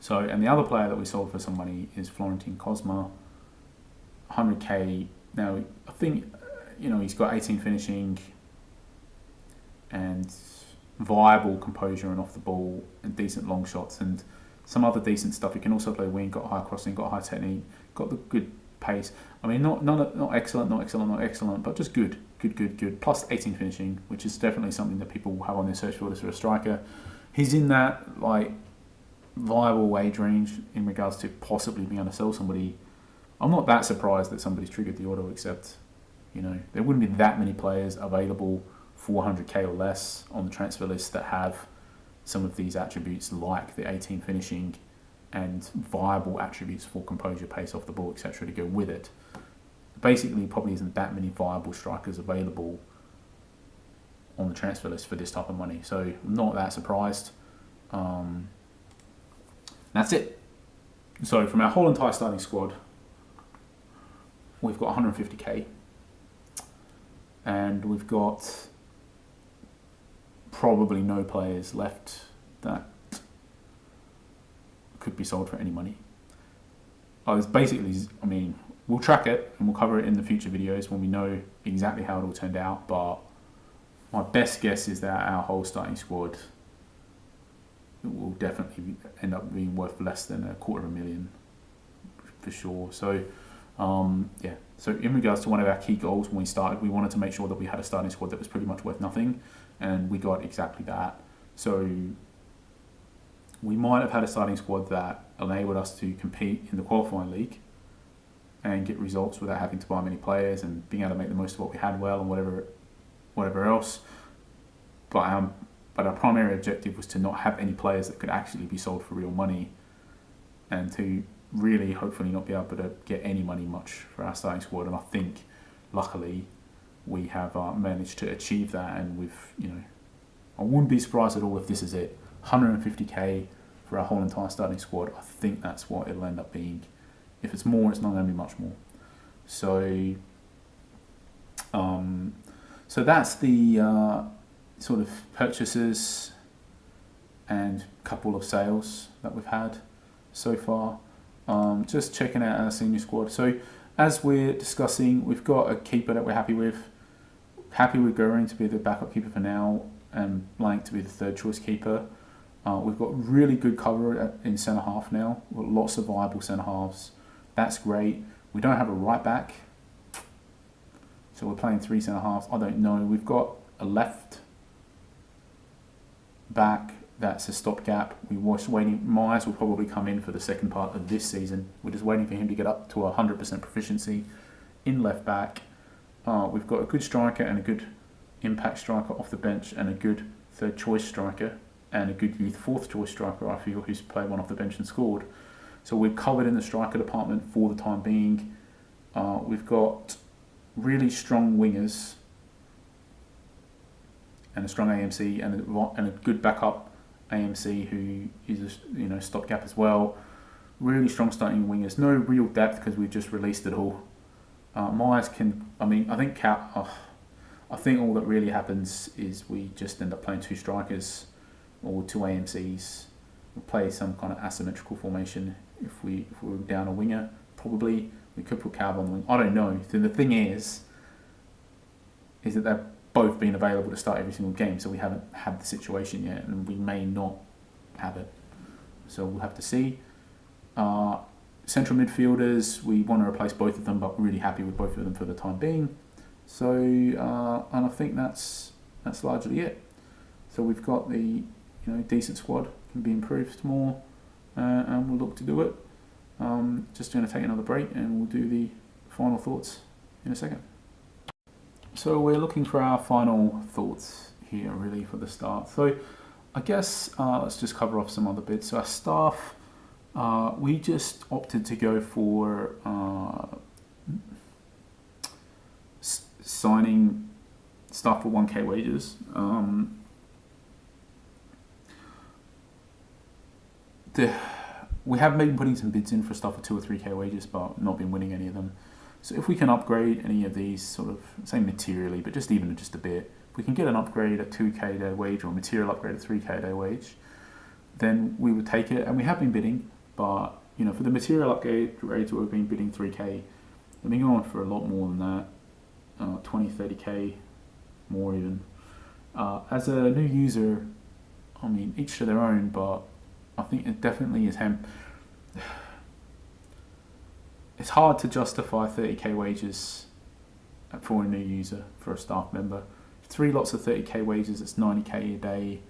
[SPEAKER 1] So, and the other player that we sold for some money is Florentin Cosma, 100k. Now, I think he's got 18 finishing and viable composure and off the ball and decent long shots and some other decent stuff. He can also play wing, got high crossing, got high technique, got the good pace. I mean, not excellent, but just good. Plus 18 finishing, which is definitely something that people will have on their search for a striker. He's in that like viable wage range in regards to possibly being able to sell somebody. I'm not that surprised that somebody's triggered the auto accept. There wouldn't be that many players available 400k or less on the transfer list that have some of these attributes like the 18 finishing and viable attributes for composure, pace off the ball, etc. to go with it. Basically, probably isn't that many viable strikers available on the transfer list for this type of money. So I'm not that surprised. That's it. So from our whole entire starting squad, we've got 150k. And we've got probably no players left that could be sold for any money. It's basically, we'll track it and we'll cover it in the future videos when we know exactly how it all turned out, but my best guess is that our whole starting squad will definitely end up being worth less than $250,000 for sure. So Yeah. So in regards to one of our key goals when we started, we wanted to make sure that we had a starting squad that was pretty much worth nothing, and we got exactly that. So we might have had a starting squad that enabled us to compete in the qualifying league and get results without having to buy many players and being able to make the most of what we had well and whatever else. But our primary objective was to not have any players that could actually be sold for real money, and to really hopefully not be able to get any money much for our starting squad. And I think luckily we have managed to achieve that, and I wouldn't be surprised at all if this is it. 150k for our whole entire starting squad. I think that's what it'll end up being. If it's more, it's not going to be much more. So that's the sort of purchases and couple of sales that we've had so far. Just checking out our senior squad. So as we're discussing, we've got a keeper that we're happy with. Happy with Goering to be the backup keeper for now, and Blank to be the third choice keeper. We've got really good cover in centre half now. We've got lots of viable centre halves. That's great. We don't have a right back, so we're playing 3 centre halves. I don't know. We've got a left back that's a stopgap. We're just waiting. Myers will probably come in for the second part of this season. We're just waiting for him to get up to 100% proficiency in left back. We've got a good striker and a good impact striker off the bench, and a good third choice striker, and a good youth fourth choice striker, I feel, who's played one off the bench and scored. So we're covered in the striker department for the time being. We've got really strong wingers and a strong AMC and a good backup AMC who is a stopgap as well. Really strong starting wingers. No real depth because we've just released it all. Myers can. I think all that really happens is we just end up playing 2 strikers or 2 AMCs. We'll play some kind of asymmetrical formation if we're down a winger. Probably we could put Calb on the wing. I don't know. So the thing is that they've both been available to start every single game, so we haven't had the situation yet, and we may not have it. So we'll have to see. Central midfielders, we want to replace both of them, but we're really happy with both of them for the time being. So, and I think that's largely it. So we've got the decent squad, can be improved more, and we'll look to do it. Just going to take another break, and we'll do the final thoughts in a second. So we're looking for our final thoughts here, really, for the start. So I guess let's just cover off some other bits. So our staff, we just opted to go for signing staff for 1k wages. We have been putting some bids in for stuff for 2 or 3k wages, but not been winning any of them. So if we can upgrade any of these, sort of, say materially, but just a bit, if we can get an upgrade at 2k a day wage or a material upgrade at 3k a day wage, then we would take it. And we have been bidding, but for the material upgrades we've been bidding 3k. They've been going for a lot more than that, 20, 30k, more even. As a new user, each to their own, but I think it definitely is it's hard to justify 30k wages for a new user, for a staff member. 3 lots of 30k wages, it's 90k a day.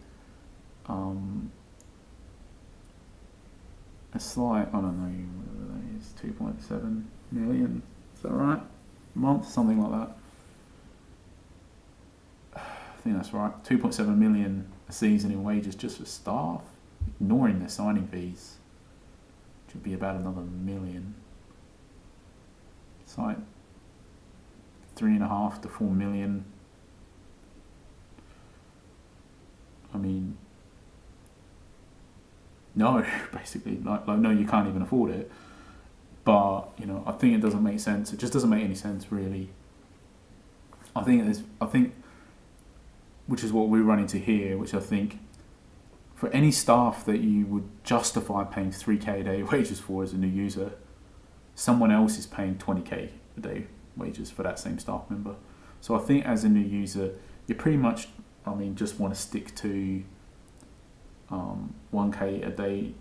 [SPEAKER 1] It's like, I don't know, it's 2.7 million, is that right? A month, something like that. I think that's right. 2.7 million a season in wages just for staff, ignoring their signing fees, which would be about another million. It's like 3.5 to 4 million. No, basically, no, you can't even afford it. But I think it doesn't make sense. It just doesn't make any sense, really. I think, which is what we run into here, which I think, for any staff that you would justify paying 3k a day wages for as a new user, someone else is paying 20k a day wages for that same staff member. So I think as a new user, you pretty much, just want to stick to 1k a day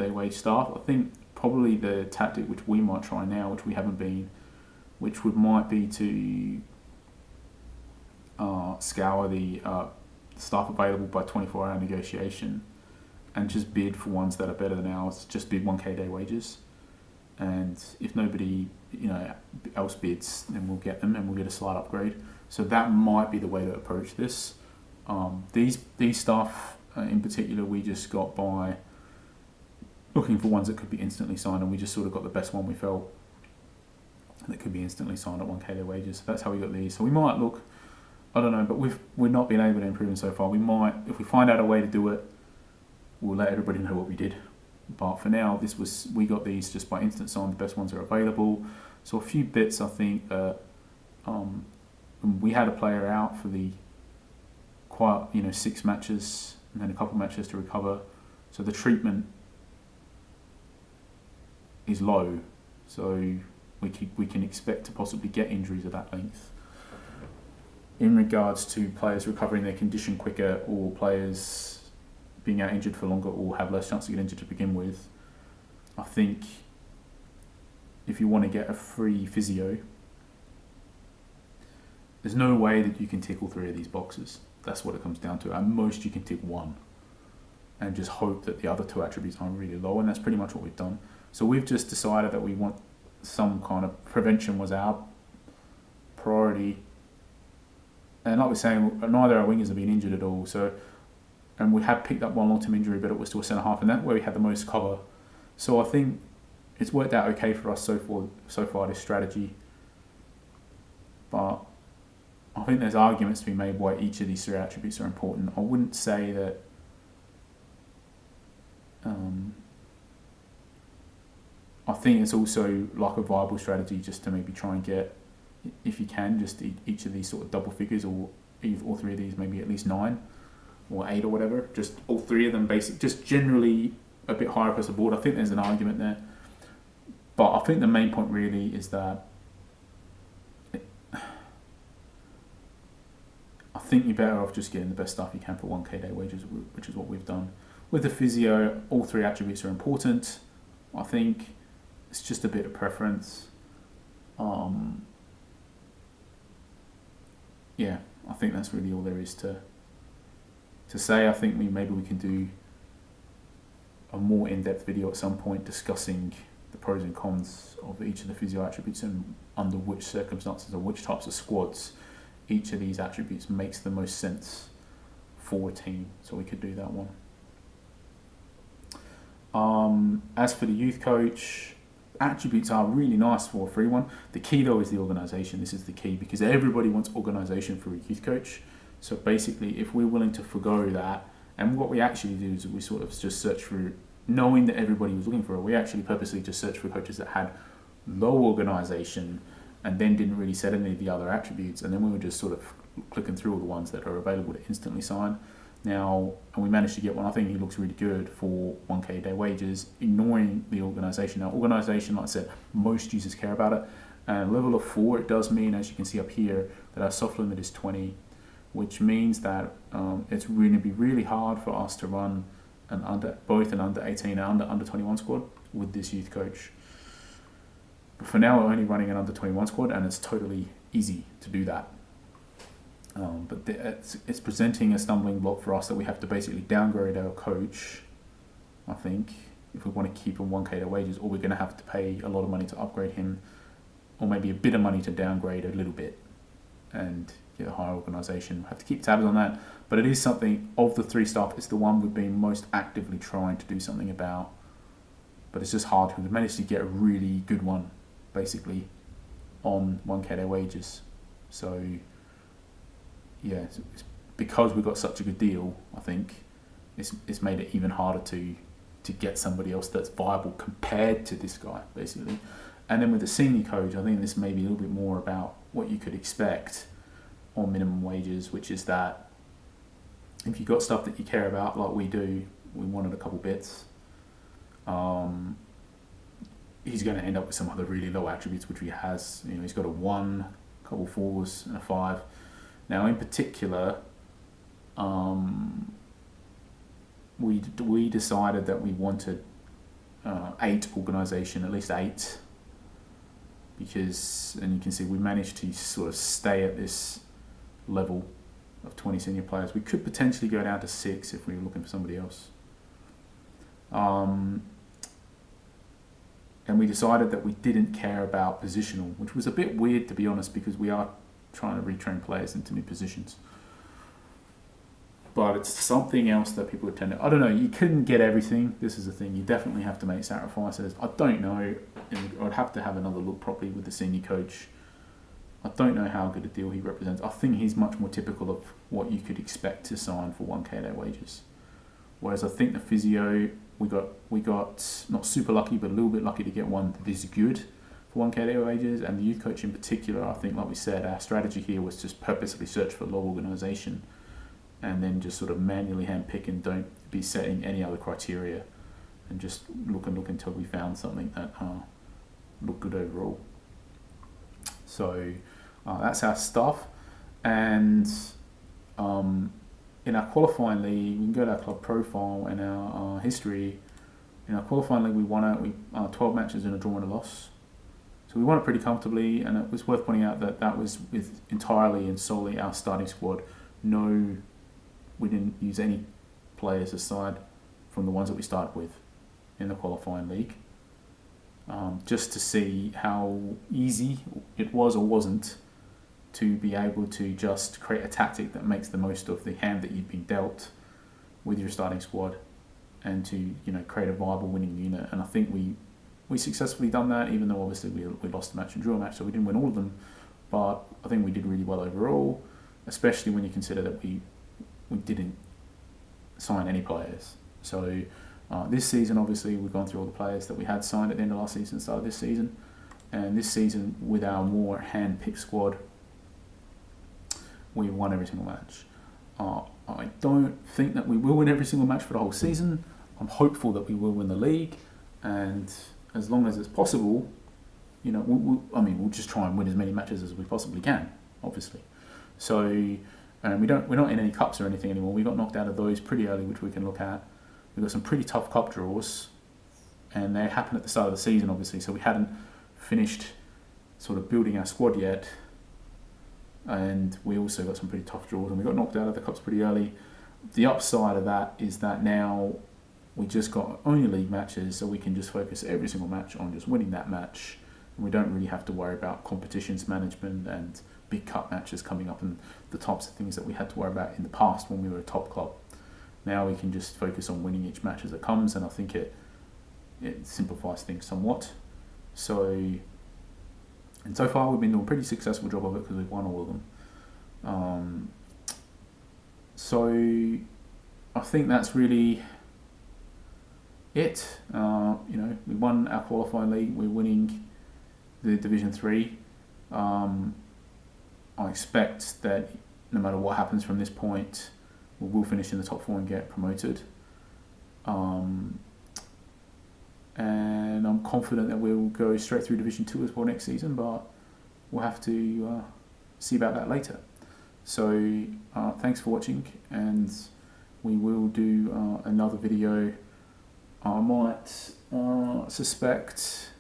[SPEAKER 1] wage staff. I think probably the tactic which we might try now, which we haven't been, which might be to scour the stuff available by 24-hour negotiation and just bid for ones that are better than ours. Just bid 1k day wages, and if nobody else bids, then we'll get them and we'll get a slight upgrade. So that might be the way to approach this. These stuff in particular we just got by looking for ones that could be instantly signed, and we just sort of got the best one we felt that could be instantly signed at 1k their wages. So that's how we got these. So we might look, I don't know, but we've not been able to improve them so far. We might, if we find out a way to do it, we'll let everybody know what we did. But for now, we got these just by instant sign. The best ones are available. So a few bits, I think that we had a player out for the 6 matches and then a couple matches to recover. So the treatment is low. So we can expect to possibly get injuries of that length. In regards to players recovering their condition quicker, or players being out injured for longer or have less chance to get injured to begin with, I think if you want to get a free physio, there's no way that you can tick all 3 of these boxes. That's what it comes down to. At most you can tick 1 and just hope that the other 2 attributes aren't really low, and that's pretty much what we've done. So we've just decided that we want some kind of prevention was our priority. And like we're saying, neither our wingers have been injured at all. So, and we have picked up one long-term injury, but it was to a centre half, and that's where we had the most cover. So I think it's worked out okay for us so far this strategy. But I think there's arguments to be made why each of these 3 attributes are important. I wouldn't say that I think it's also like a viable strategy just to maybe try and get, if you can, just each of these sort of double figures, or all 3 of these, maybe at least 9 or 8 or whatever, just all 3 of them basic, just generally a bit higher across the board. I think there's an argument there, but I think the main point really is that I think you're better off just getting the best stuff you can for 1k day wages, which is what we've done. With the physio, all 3 attributes are important. I think it's just a bit of preference. Yeah, I think that's really all there is to say. I think maybe we can do a more in-depth video at some point discussing the pros and cons of each of the physio attributes and under which circumstances or which types of squads each of these attributes makes the most sense for a team. So we could do that one. As for the youth coach, attributes are really nice for a free one. The key though is the organisation. This is the key, because everybody wants organisation for a youth coach. So basically, if we're willing to forgo that, and what we actually do is we sort of just search for, knowing that everybody was looking for it, we actually purposely just searched for coaches that had low organisation and then didn't really set any of the other attributes, and then we were just sort of clicking through all the ones that are available to instantly sign. Now, and we managed to get one. I think he looks really good for 1k day wages, ignoring the organisation. Now, organisation, like I said, most users care about it. And level of 4, it does mean, as you can see up here, that our soft limit is 20, which means that it's going to be really hard for us to run both an under 18 and under 21 squad with this youth coach. But for now, we're only running an under 21 squad, and it's totally easy to do that. But it's presenting a stumbling block for us that we have to basically downgrade our coach, I think, if we want to keep him 1k to wages, or we're going to have to pay a lot of money to upgrade him, or maybe a bit of money to downgrade a little bit and get a higher organisation. We'll have to keep tabs on that. But it is something, of the 3 stuff, it's the one we've been most actively trying to do something about. But it's just hard, because we've managed to get a really good one, basically, on 1k their wages. So yeah, it's because we got such a good deal, I think it's made it even harder to get somebody else that's viable compared to this guy, basically. And then with the senior coach, I think this may be a little bit more about what you could expect on minimum wages, which is that if you've got stuff that you care about, like we do, we wanted a couple bits, he's going to end up with some other really low attributes, which he has. He's got a 1, a couple 4s, and a 5. Now, in particular, we decided that we wanted 8 organisation, at least 8, and you can see we managed to sort of stay at this level of 20 senior players. We could potentially go down to 6 if we were looking for somebody else. And we decided that we didn't care about positional, which was a bit weird, to be honest, because we are trying to retrain players into new positions. But it's something else that people tend to... I don't know, you couldn't get everything. This is the thing. You definitely have to make sacrifices. I don't know. I'd have to have another look properly with the senior coach. I don't know how good a deal he represents. I think he's much more typical of what you could expect to sign for 1k day wages. Whereas I think the physio... We got not super lucky, but a little bit lucky to get one that is good for 1k day wages. And the youth coach in particular, I think, like we said, our strategy here was just purposely search for low organisation, and then just sort of manually handpick and don't be setting any other criteria, and just look until we found something that looked good overall. So that's our stuff. And in our qualifying league, we can go to our club profile and our history. In our qualifying league, we won 12 matches in a draw and a loss. So we won it pretty comfortably, and it was worth pointing out that that was with entirely and solely our starting squad. No, we didn't use any players aside from the ones that we started with in the qualifying league. Just to see how easy it was or wasn't to be able to just create a tactic that makes the most of the hand that you've been dealt with your starting squad, and to create a viable winning unit. And I think we successfully done that, even though obviously we lost a match and drew a match, so we didn't win all of them. But I think we did really well overall, especially when you consider that we didn't sign any players. So this season, obviously, we've gone through all the players that we had signed at the end of last season, started this season. And this season, with our more hand-picked squad, we won every single match. I don't think that we will win every single match for the whole season. I'm hopeful that we will win the league, and as long as it's possible, we'll just try and win as many matches as we possibly can, obviously. So, we're not in any cups or anything anymore. We got knocked out of those pretty early, which we can look at. We've got some pretty tough cup draws, and they happened at the start of the season, obviously, so we hadn't finished sort of building our squad yet. And we also got some pretty tough draws, and we got knocked out of the cups pretty early. The upside of that is that now we just got only league matches, so we can just focus every single match on just winning that match, and we don't really have to worry about competitions management and big cup matches coming up and the types of things that we had to worry about in the past when we were a top club. Now we can just focus on winning each match as it comes, and I think it simplifies things somewhat. And so far, we've been doing a pretty successful job of it because we've won all of them. So I think that's really it. We won our qualifying league. We're winning the Division 3. I expect that no matter what happens from this point, we will finish in the top 4 and get promoted. And I'm confident that we'll go straight through Division 2 as well next season, but we'll have to see about that later. So thanks for watching, and we will do another video. I might suspect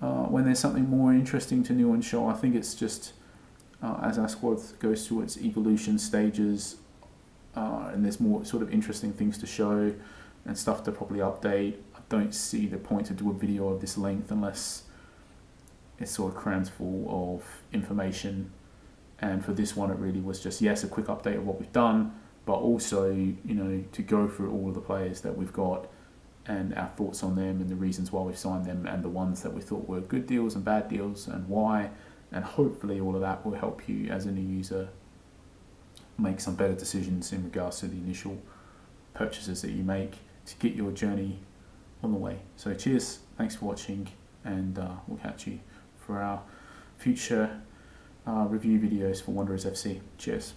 [SPEAKER 1] when there's something more interesting to new and show. I think it's just as our squad goes through its evolution stages, and there's more sort of interesting things to show and stuff to probably update. I don't see the point to do a video of this length unless it's sort of crammed full of information. And for this one, it really was just, yes, a quick update of what we've done, but also, to go through all of the players that we've got and our thoughts on them and the reasons why we've signed them and the ones that we thought were good deals and bad deals and why. And hopefully all of that will help you as a new user make some better decisions in regards to the initial purchases that you make to get your journey on the way. So cheers, thanks for watching, and we'll catch you for our future review videos for Wanderers FC. Cheers.